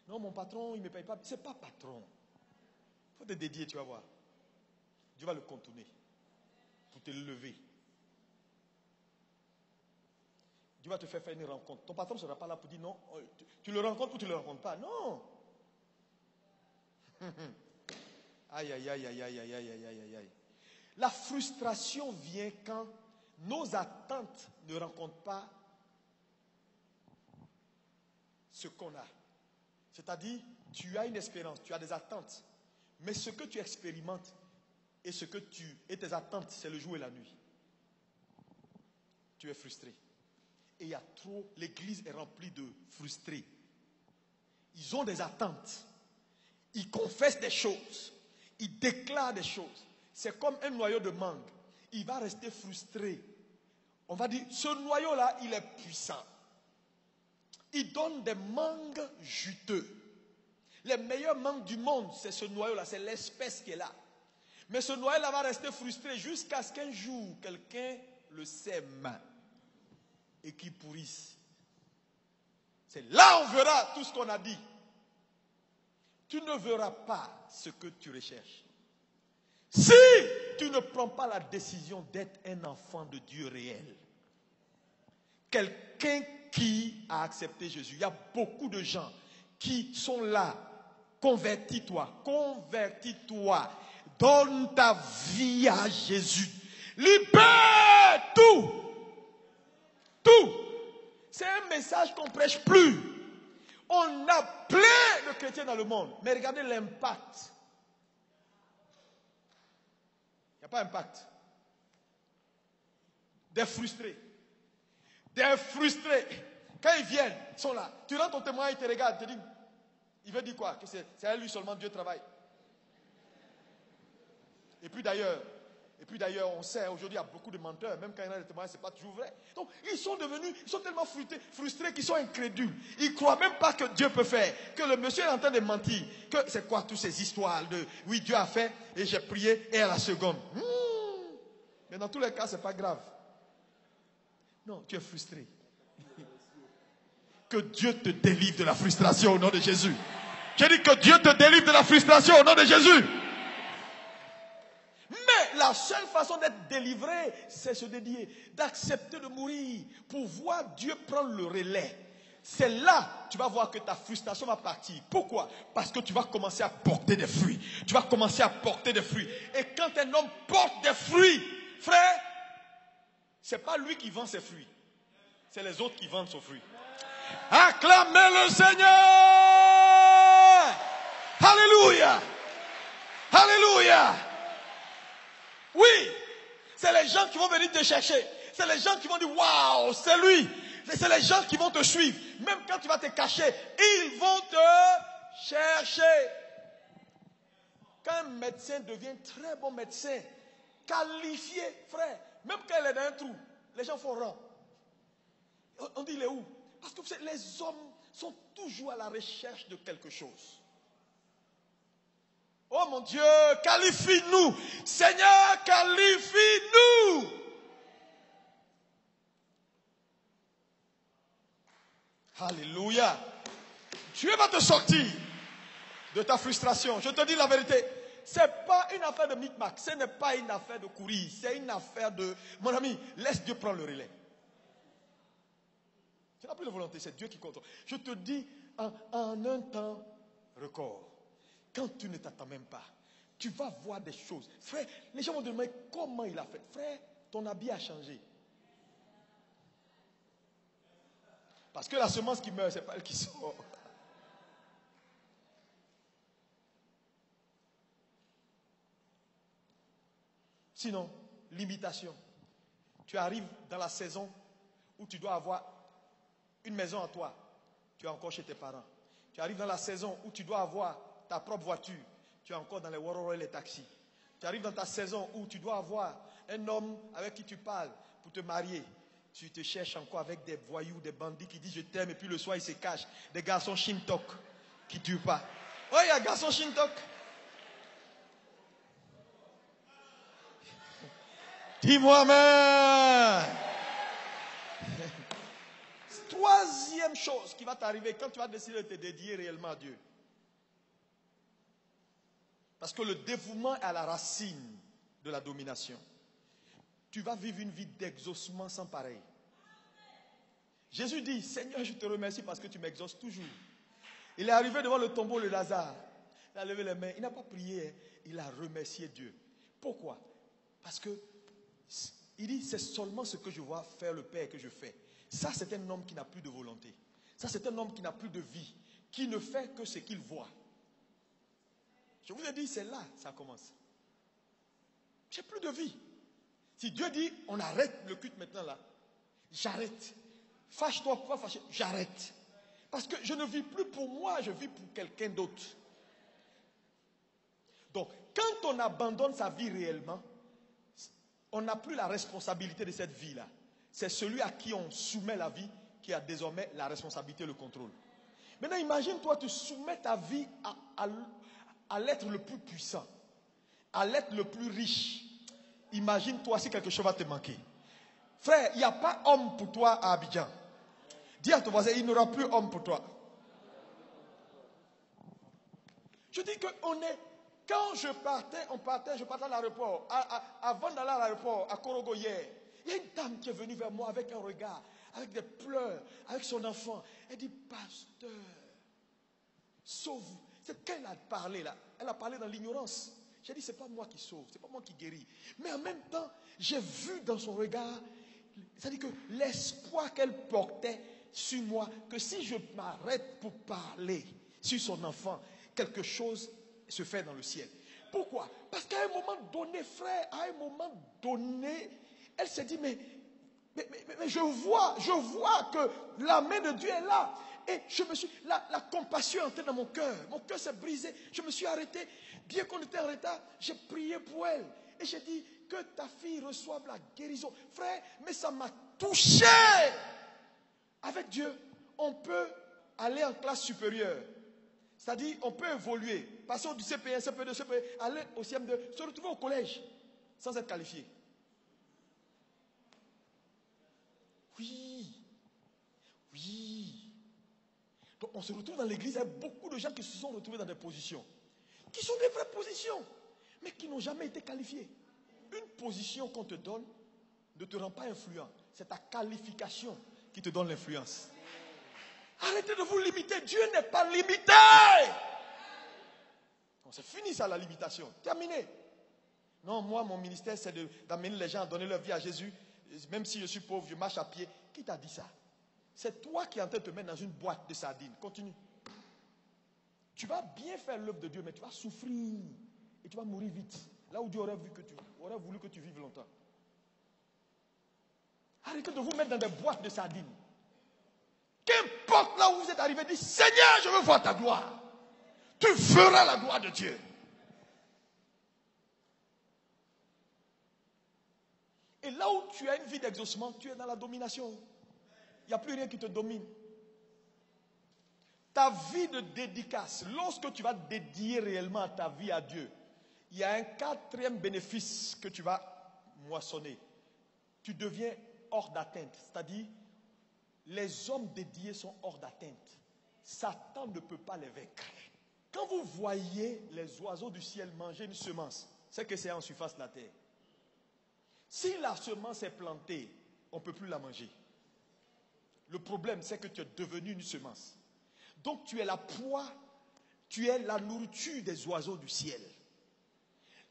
Non, mon patron, il ne me paye pas. Ce n'est pas patron. Il faut te dédier, tu vas voir. Dieu va le contourner pour te lever. Dieu va te faire une rencontre. Ton patron ne sera pas là pour dire non, tu le rencontres ou tu ne le rencontres pas. Non. Aïe. La frustration vient quand nos attentes ne rencontrent pas ce qu'on a. C'est-à-dire, tu as une espérance, tu as des attentes. Mais ce que tu expérimentes et tes attentes, c'est le jour et la nuit. Tu es frustré. Et il y a trop, l'église est remplie de frustrés. Ils ont des attentes. Ils confessent des choses. Ils déclarent des choses. C'est comme un noyau de mangue. Il va rester frustré. On va dire, ce noyau-là, il est puissant. Il donne des mangues juteux. Les meilleurs mangues du monde, c'est ce noyau-là. C'est l'espèce qui est là. Mais ce Noël-là va rester frustré jusqu'à ce qu'un jour, quelqu'un le sème et qu'il pourrisse. C'est là où on verra tout ce qu'on a dit. Tu ne verras pas ce que tu recherches. Si tu ne prends pas la décision d'être un enfant de Dieu réel, quelqu'un qui a accepté Jésus, il y a beaucoup de gens qui sont là. Convertis-toi, convertis-toi, donne ta vie à Jésus, libère tout, tout. C'est un message qu'on ne prêche plus. On a plein de chrétiens dans le monde, mais regardez l'impact. Il n'y a pas d'impact. Des frustrés. Des frustrés. Quand ils viennent, ils sont là. Tu rends ton témoin, il te regarde, il te dit, il veut dire quoi? Que c'est à lui seulement Dieu travaille. Et puis d'ailleurs, on sait, aujourd'hui il y a beaucoup de menteurs, même quand il y a des témoignages, ce n'est pas toujours vrai. Donc ils sont tellement frustrés qu'ils sont incrédules. Ils ne croient même pas que Dieu peut faire, que le monsieur est en train de mentir, que c'est quoi toutes ces histoires de oui Dieu a fait et j'ai prié et à la seconde. Mais dans tous les cas, ce n'est pas grave. Non, tu es frustré. Que Dieu te délivre de la frustration au nom de Jésus. Je dis que Dieu te délivre de la frustration au nom de Jésus. Mais la seule façon d'être délivré, c'est se dédier, d'accepter de mourir pour voir Dieu prendre le relais. C'est là, tu vas voir que ta frustration va partir. Pourquoi? Parce que tu vas commencer à porter des fruits. Tu vas commencer à porter des fruits. Et quand un homme porte des fruits, frère, c'est pas lui qui vend ses fruits. C'est les autres qui vendent son fruit. Acclamez le Seigneur! Alléluia! Alléluia! Oui, c'est les gens qui vont venir te chercher. C'est les gens qui vont dire waouh, c'est lui. C'est les gens qui vont te suivre. Même quand tu vas te cacher, ils vont te chercher. Quand un médecin devient très bon médecin, qualifié, frère, même quand il est dans un trou, les gens font rang. On dit il est où? Parce que les hommes sont toujours à la recherche de quelque chose. Oh mon Dieu, qualifie-nous. Seigneur, qualifie-nous. Alléluia. Dieu va te sortir de ta frustration. Je te dis la vérité. Ce n'est pas une affaire de micmac. Ce n'est pas une affaire de courir. C'est une affaire de... Mon ami, laisse Dieu prendre le relais. Tu n'as plus de volonté. C'est Dieu qui contrôle. Je te dis, en un temps record, quand tu ne t'attends même pas, tu vas voir des choses. Frère, les gens vont te demander comment il a fait. Frère, ton habit a changé. Parce que la semence qui meurt, ce n'est pas elle qui sort. Sinon, limitation. Tu arrives dans la saison où tu dois avoir une maison à toi. Tu es encore chez tes parents. Tu arrives dans la saison où tu dois avoir ta propre voiture. Tu es encore dans les Warriors et les taxis. Tu arrives dans ta saison où tu dois avoir un homme avec qui tu parles pour te marier. Tu te cherches encore avec des voyous, des bandits qui disent je t'aime et puis le soir ils se cachent. Des garçons shintok qui ne durent pas. Oui, il y a des garçons shintok. Dis-moi amen. Troisième chose qui va t'arriver quand tu vas décider de te dédier réellement à Dieu. Parce que le dévouement est à la racine de la domination. Tu vas vivre une vie d'exaucement sans pareil. Jésus dit, Seigneur, je te remercie parce que tu m'exauces toujours. Il est arrivé devant le tombeau de Lazare. Il a levé les mains. Il n'a pas prié. Il a remercié Dieu. Pourquoi? Parce que il dit, c'est seulement ce que je vois faire le Père que je fais. Ça, c'est un homme qui n'a plus de volonté. Ça, c'est un homme qui n'a plus de vie. Qui ne fait que ce qu'il voit. Je vous ai dit, c'est là ça commence. J'ai plus de vie. Si Dieu dit, on arrête le culte maintenant là, j'arrête. Fâche-toi, pas fâcher, j'arrête. Parce que je ne vis plus pour moi, je vis pour quelqu'un d'autre. Donc, quand on abandonne sa vie réellement, on n'a plus la responsabilité de cette vie-là. C'est celui à qui on soumet la vie qui a désormais la responsabilité et le contrôle. Maintenant, imagine-toi, tu soumets ta vie à l'être le plus puissant. à l'être le plus riche, imagine-toi si quelque chose va te manquer. Frère, il n'y a pas homme pour toi à Abidjan. Dis à ton voisin, il n'y aura plus homme pour toi. Je dis que quand je partais à l'aéroport. Avant d'aller à l'aéroport, à Korogo hier, il y a une dame qui est venue vers moi avec un regard, avec des pleurs, avec son enfant. Elle dit, pasteur, sauve-vous. C'est qu'elle a parlé là. Elle a parlé dans l'ignorance. J'ai dit, c'est pas moi qui sauve, c'est pas moi qui guéris. Mais en même temps, j'ai vu dans son regard, c'est-à-dire que l'espoir qu'elle portait sur moi, que si je m'arrête pour parler sur son enfant, quelque chose se fait dans le ciel. Pourquoi? Parce qu'à un moment donné, frère, à un moment donné, elle s'est dit, mais je vois que la main de Dieu est là. Et la compassion est entrée dans mon cœur. Mon cœur s'est brisé. Je me suis arrêté. Bien qu'on était en retard, j'ai prié pour elle. Et j'ai dit, que ta fille reçoive la guérison. Frère, mais ça m'a touché. Avec Dieu, on peut aller en classe supérieure. C'est-à-dire, on peut évoluer. Passer du CP1, CP2, CP1, aller au CM2, se retrouver au collège, sans être qualifié. Oui. Donc, on se retrouve dans l'église, il y a beaucoup de gens qui se sont retrouvés dans des positions, qui sont des vraies positions, mais qui n'ont jamais été qualifiés. Une position qu'on te donne ne te rend pas influent. C'est ta qualification qui te donne l'influence. Arrêtez de vous limiter. Dieu n'est pas limité. C'est fini ça, la limitation. Terminé. Non, moi, mon ministère, c'est d'amener les gens à donner leur vie à Jésus. Même si je suis pauvre, je marche à pied. Qui t'a dit ça? C'est toi qui es en train de te mettre dans une boîte de sardines. Continue. Tu vas bien faire l'œuvre de Dieu, mais tu vas souffrir. Et tu vas mourir vite. Là où Dieu aurait voulu que tu vives longtemps. Arrêtez de vous mettre dans des boîtes de sardines. Qu'importe là où vous êtes arrivé, dis, Seigneur, je veux voir ta gloire. Tu feras la gloire de Dieu. Et là où tu as une vie d'exaucement, tu es dans la domination. Il n'y a plus rien qui te domine. Ta vie de dédicace, lorsque tu vas dédier réellement ta vie à Dieu, il y a un quatrième bénéfice que tu vas moissonner. Tu deviens hors d'atteinte. C'est-à-dire, les hommes dédiés sont hors d'atteinte. Satan ne peut pas les vaincre. Quand vous voyez les oiseaux du ciel manger une semence, c'est que c'est en surface de la terre. Si la semence est plantée, on ne peut plus la manger. Le problème, c'est que tu es devenu une semence. Donc tu es la proie, tu es la nourriture des oiseaux du ciel.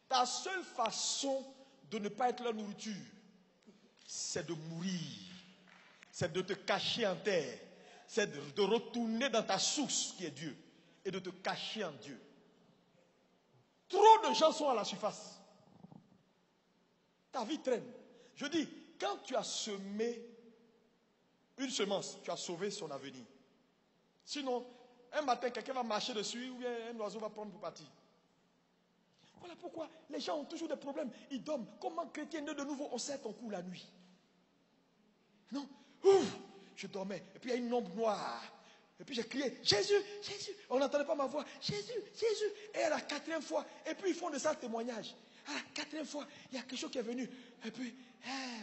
Ta seule façon de ne pas être la nourriture, c'est de mourir. C'est de te cacher en terre. C'est de retourner dans ta source qui est Dieu. Et de te cacher en Dieu. Trop de gens sont à la surface. Ta vie traîne. Je dis, quand tu as semé une semence, tu as sauvé son avenir. Sinon, un matin, quelqu'un va marcher dessus ou un oiseau va prendre pour partir. Voilà pourquoi les gens ont toujours des problèmes. Ils dorment. Comment chrétien né de nouveau, on serre ton cou la nuit? Non. Ouf, je dormais. Et puis il y a une ombre noire. Et puis j'ai crié, Jésus, Jésus. On n'entendait pas ma voix. Jésus, Jésus. Et à la quatrième fois, et puis ils font de ça témoignage. À la quatrième fois, il y a quelque chose qui est venu. Et puis,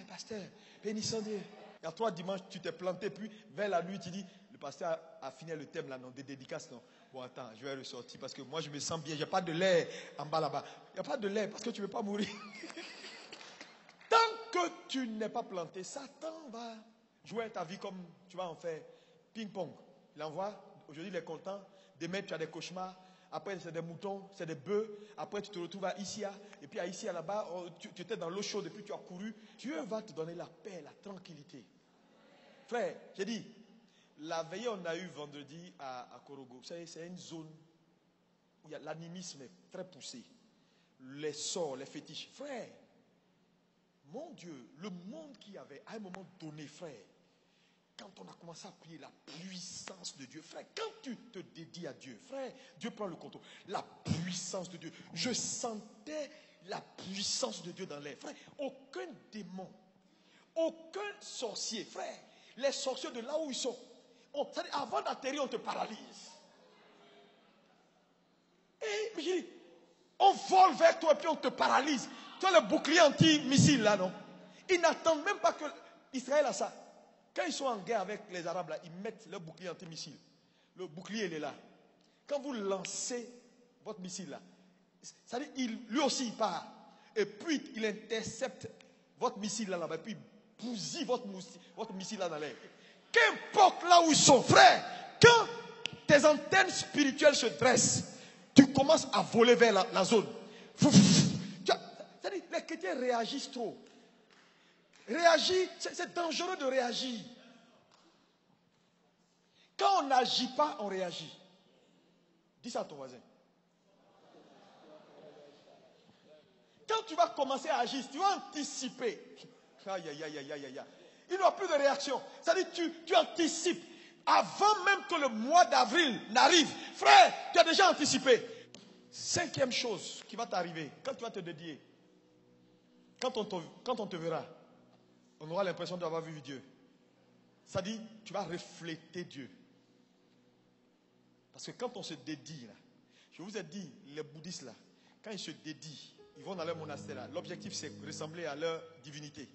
pasteur, bénissons Dieu. Il y a 3 dimanches, tu t'es planté, puis vers la nuit, tu dis, le pasteur a fini le thème là, non, des dédicaces, non. Bon, attends, je vais ressortir parce que moi, je me sens bien. Il n'y a pas de lait en bas là-bas. Il n'y a pas de lait parce que tu ne veux pas mourir. Tant que tu n'es pas planté, Satan va jouer ta vie comme tu vas en faire ping-pong. Il envoie, aujourd'hui il est content, demain tu as des cauchemars, après c'est des moutons, c'est des bœufs, après tu te retrouves à Issia, et puis à Issia là-bas, tu étais dans l'eau chaude et puis tu as couru. Dieu va te donner la paix, la tranquillité. Frère, j'ai dit, la veillée on a eu vendredi à Korogo, vous savez, c'est une zone où l'animisme est très poussé. Les sorts, les fétiches. Frère, mon Dieu, le monde qui avait, à un moment donné, frère, quand on a commencé à prier la puissance de Dieu, frère, quand tu te dédies à Dieu, frère, Dieu prend le contrôle. La puissance de Dieu. Je sentais la puissance de Dieu dans l'air. Frère, aucun démon, aucun sorcier, frère, les sorciers de là où ils sont, avant d'atterrir, on te paralyse. Et mais j'ai dit, On vole vers toi et puis on te paralyse. Tu as le bouclier anti-missile là, non? Ils n'attendent même pas que Israël a ça. Quand ils sont en guerre avec les Arabes là, ils mettent leur bouclier anti-missile. Le bouclier, il est là. Quand vous lancez votre missile là, ça dit, lui aussi il part. Et puis il intercepte votre missile là-bas. Et puis il bousille votre missile là dans l'air. Qu'importe là où ils sont, frère, quand tes antennes spirituelles se dressent, tu commences à voler vers la zone. C'est-à-dire, les chrétiens réagissent trop. Réagir, c'est dangereux de réagir. Quand on n'agit pas, on réagit. Dis ça à ton voisin. Quand tu vas commencer à agir, tu vas anticiper. Aïe, aïe, aïe, aïe, aïe, aïe. Il n'y aura plus de réaction. C'est-à-dire, tu anticipes. Avant même que le mois d'avril n'arrive, frère, tu as déjà anticipé. 5e chose qui va t'arriver, quand tu vas te dédier, quand on te verra, on aura l'impression d'avoir vu Dieu. Ça dit, tu vas refléter Dieu. Parce que quand on se dédie, là, je vous ai dit, les bouddhistes, là, quand ils se dédient, ils vont dans leur monastère, là, l'objectif c'est ressembler à leur divinité.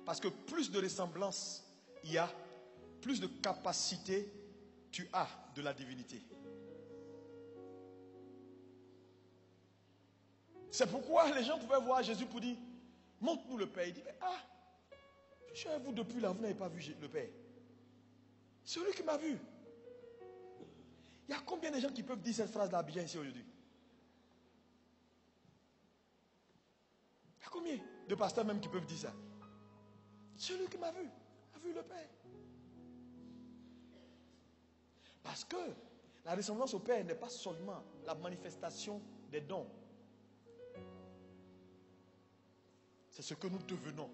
Parce que plus de ressemblance il y a, plus de capacité tu as de la divinité. C'est pourquoi les gens pouvaient voir Jésus pour dire, montre-nous le Père. Il dit, je suis avec vous depuis là, vous n'avez pas vu le Père. C'est lui qui m'a vu. Il y a combien de gens qui peuvent dire cette phrase-là bien ici aujourd'hui? Il y a combien de pasteurs même qui peuvent dire ça? Celui qui m'a vu, a vu le Père. Parce que la ressemblance au Père n'est pas seulement la manifestation des dons. C'est ce que nous devenons.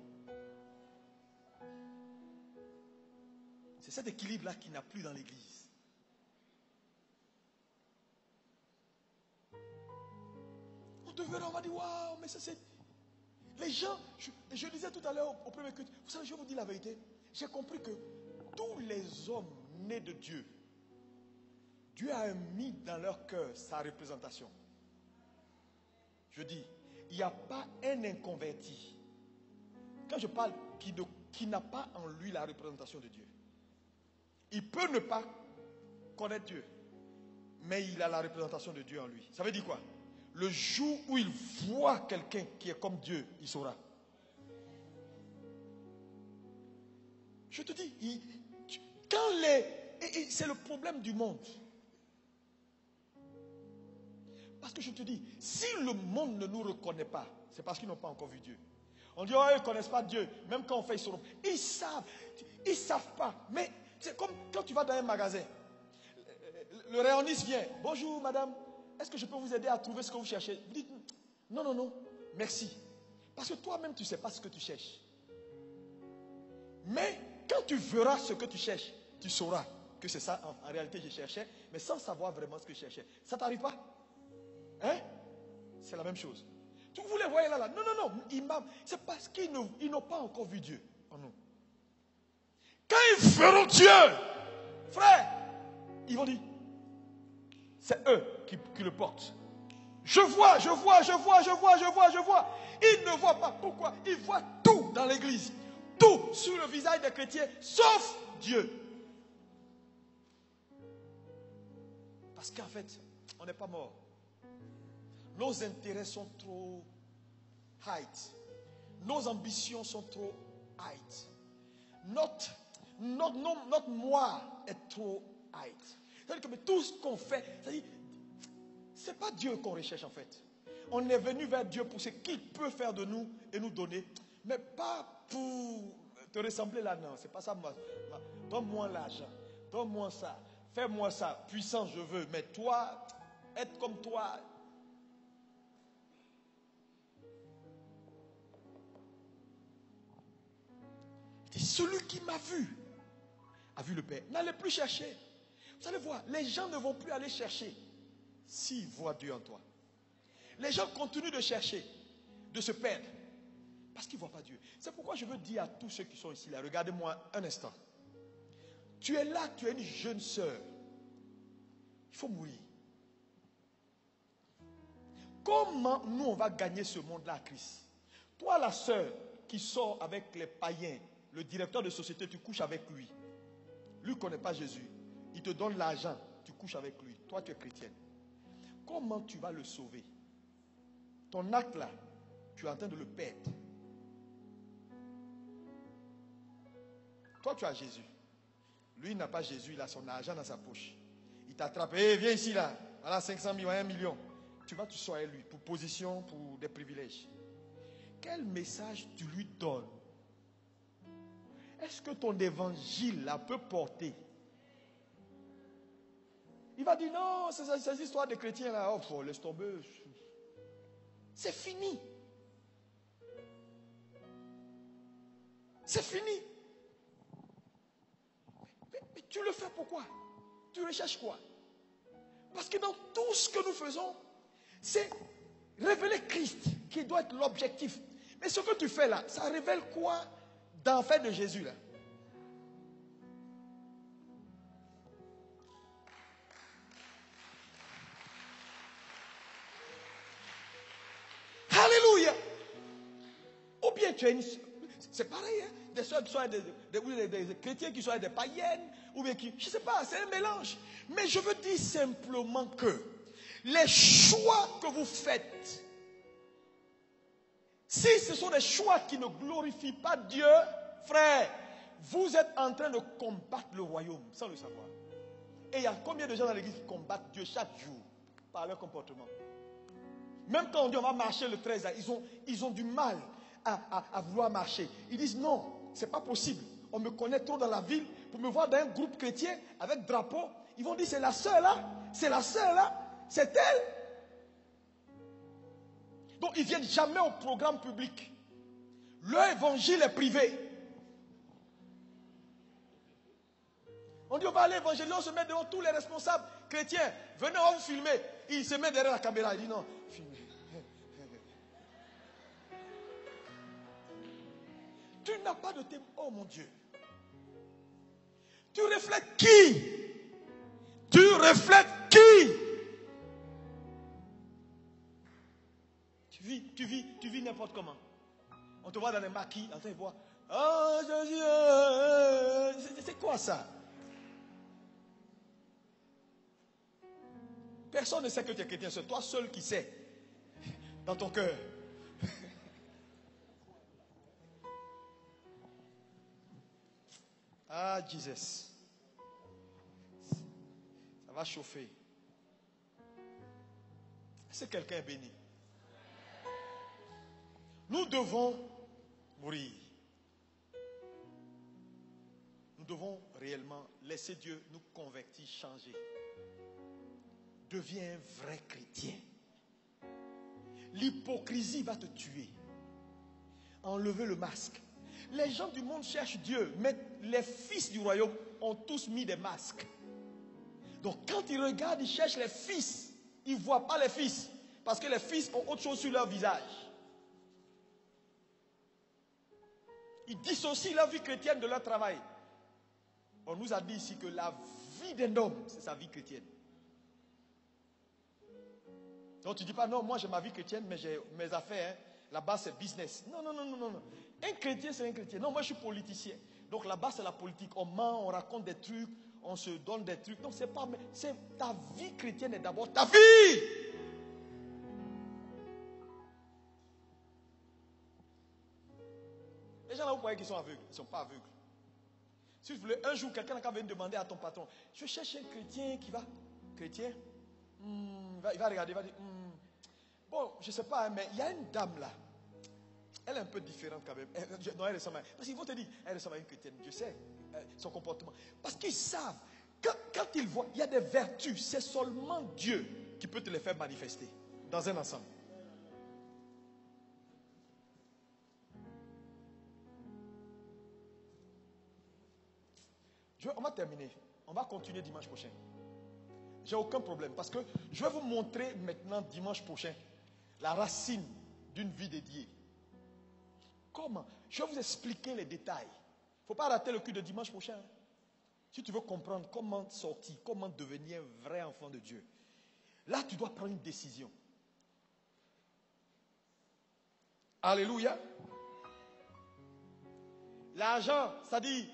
C'est cet équilibre-là qui n'a plus dans l'Église. On devenant, on va dire, waouh, mais ça c'est... Les gens, je disais tout à l'heure au premier culte, vous savez, je vous dis la vérité, j'ai compris que tous les hommes nés de Dieu, Dieu a mis dans leur cœur sa représentation. Je dis, il n'y a pas un inconverti. Quand je parle qui n'a pas en lui la représentation de Dieu. Il peut ne pas connaître Dieu, mais il a la représentation de Dieu en lui. Ça veut dire quoi? Le jour où il voit quelqu'un qui est comme Dieu, il saura. Je te dis, c'est le problème du monde. Parce que je te dis, si le monde ne nous reconnaît pas, c'est parce qu'ils n'ont pas encore vu Dieu. On dit, oh, ils ne connaissent pas Dieu. Même quand on fait, ils savent pas. Mais c'est comme quand tu vas dans un magasin. Le rayonniste vient. Bonjour madame, est-ce que je peux vous aider à trouver ce que vous cherchez? Vous dites, non, non, non, merci. Parce que toi-même, tu ne sais pas ce que tu cherches. Mais quand tu verras ce que tu cherches, tu sauras que c'est ça en réalité que je cherchais, mais sans savoir vraiment ce que je cherchais. Ça ne t'arrive pas? Hein? C'est la même chose. Vous les voyez là. Non, non, non. C'est parce qu'ils n'ont pas encore vu Dieu en nous. Quand ils verront Dieu, frère, ils vont dire, c'est eux qui le portent. Je vois. Ils ne voient pas. Pourquoi? Ils voient tout dans l'église. Tout sur le visage des chrétiens, sauf Dieu. Parce qu'en fait, on n'est pas mort. Nos intérêts sont trop height. Nos ambitions sont trop height. Notre moi est trop height. C'est-à-dire que tout ce qu'on fait, c'est pas Dieu qu'on recherche en fait. On est venu vers Dieu pour ce qu'il peut faire de nous et nous donner, mais pas pour te ressembler là, non. C'est pas ça. Donne-moi l'argent, donne-moi ça, fais-moi ça, puissance je veux, mais toi, être comme toi. Celui qui m'a vu a vu le Père. N'allez plus chercher. Vous allez voir, les gens ne vont plus aller chercher s'ils voient Dieu en toi. Les gens continuent de chercher, de se perdre, parce qu'ils ne voient pas Dieu. C'est pourquoi je veux dire à tous ceux qui sont ici, là, regardez-moi un instant. Tu es là, tu es une jeune sœur. Il faut mourir. Comment nous, on va gagner ce monde-là à Christ? Toi, la sœur qui sort avec les païens, le directeur de société, tu couches avec lui. Lui ne connaît pas Jésus. Il te donne l'argent, tu couches avec lui. Toi, tu es chrétienne. Comment tu vas le sauver? Ton acte là, tu es en train de le perdre. Toi, tu as Jésus. Lui, il n'a pas Jésus, il a son argent dans sa poche. Il t'attrape, hey, viens ici là, voilà 500 000, 1 million. Tu vas te soigner lui, pour position, pour des privilèges. Quel message tu lui donnes? Est-ce que ton évangile là peut porter? Il va dire non, ces histoires de chrétiens là, oh, laisse tomber. C'est fini. C'est fini. Mais tu le fais pourquoi? Tu recherches quoi? Parce que dans tout ce que nous faisons, c'est révéler Christ qui doit être l'objectif. Mais ce que tu fais là, ça révèle quoi dans l'enfer de Jésus là? Alléluia. Ou bien tu as une... C'est pareil, hein? Des soeurs qui sont des chrétiens qui sont des païennes, ou bien qui... Je ne sais pas, c'est un mélange. Mais je veux dire simplement que les choix que vous faites, si ce sont des choix qui ne glorifient pas Dieu, frère, vous êtes en train de combattre le royaume sans le savoir. Et il y a combien de gens dans l'église qui combattent Dieu chaque jour par leur comportement? Même quand on dit on va marcher le 13, ils ont du mal à vouloir marcher. Ils disent non, c'est pas possible. On me connaît trop dans la ville pour me voir dans un groupe chrétien avec drapeau. Ils vont dire c'est la sœur là, c'est la sœur là, c'est elle. Donc ils ne viennent jamais au programme public. Leur évangile est privé. On dit on va aller évangéliser, on se met devant tous les responsables chrétiens. Venez, on va vous filmer. Il se met derrière la caméra, il dit non, filmez. Tu n'as pas de témoin. Oh mon Dieu. Tu reflètes qui? Tu reflètes qui? Tu vis n'importe comment. On te voit dans les maquis, en train de voir. Oh Jésus, c'est quoi ça? Personne ne sait que tu es chrétien, c'est toi seul qui sais. Dans ton cœur. Ah, Jesus. Ça va chauffer. Est-ce que quelqu'un est béni? Nous devons mourir. Nous devons réellement laisser Dieu nous convertir, changer. Deviens un vrai chrétien. L'hypocrisie va te tuer. Enlevez le masque. Les gens du monde cherchent Dieu, mais les fils du royaume ont tous mis des masques. Donc quand ils regardent, ils cherchent les fils. Ils ne voient pas les fils. Parce que les fils ont autre chose sur leur visage. Ils dissocient leur vie chrétienne de leur travail. On nous a dit ici que la vie d'un homme, c'est sa vie chrétienne. Donc tu ne dis pas, non, moi j'ai ma vie chrétienne, mais j'ai mes affaires, hein. Là-bas c'est business. Non. Un chrétien, c'est un chrétien. Non, moi je suis politicien. Donc là-bas c'est la politique. On ment, on raconte des trucs, on se donne des trucs. Donc c'est pas, c'est ta vie chrétienne est d'abord ta vie. Les gens là, vous croyez qu'ils sont aveugles. Ils ne sont pas aveugles. Si vous voulez, un jour, quelqu'un va venir demander à ton patron, je cherche un chrétien qui va... Chrétien? Il va regarder, il va dire, bon, je ne sais pas, mais il y a une dame là. Elle est un peu différente quand même. Non, elle ressemble à... Parce qu'ils vont te dire, elle ressemble à une chrétienne. Je sais, son comportement. Parce qu'ils savent, quand ils voient, il y a des vertus. C'est seulement Dieu qui peut te les faire manifester dans un ensemble. On va terminer. On va continuer dimanche prochain. J'ai aucun problème. Parce que je vais vous montrer maintenant dimanche prochain la racine d'une vie dédiée. Comment? Je vais vous expliquer les détails. Il ne faut pas rater le culte de dimanche prochain. Si tu veux comprendre comment sortir, comment devenir un vrai enfant de Dieu. Là, tu dois prendre une décision. Alléluia. L'argent, ça dit,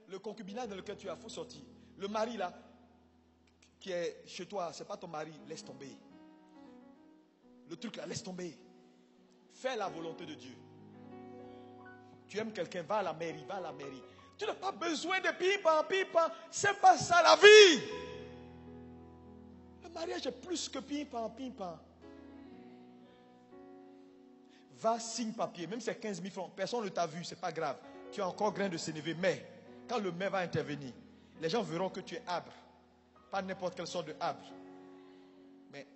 le concubinage dans lequel tu as, il faut sortir. Le mari là, qui est chez toi, ce n'est pas ton mari, laisse tomber. Le truc là, laisse tomber. Fais la volonté de Dieu. Tu aimes quelqu'un, va à la mairie, va à la mairie. Tu n'as pas besoin de pimpan. C'est pas ça la vie. Le mariage est plus que pimpan. Va, signe papier. Même si c'est 15 000 francs, personne ne t'a vu, c'est pas grave. Tu as encore grain de sénévé. Mais, quand le maire va intervenir, les gens verront que tu es abre. Pas n'importe quelle sorte de abre. Mais,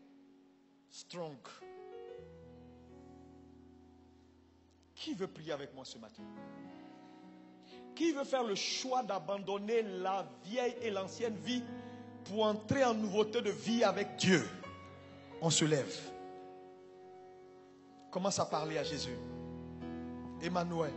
strong. Qui veut prier avec moi ce matin? Qui veut faire le choix d'abandonner la vieille et l'ancienne vie pour entrer en nouveauté de vie avec Dieu? On se lève. Commence à parler à Jésus. Emmanuel.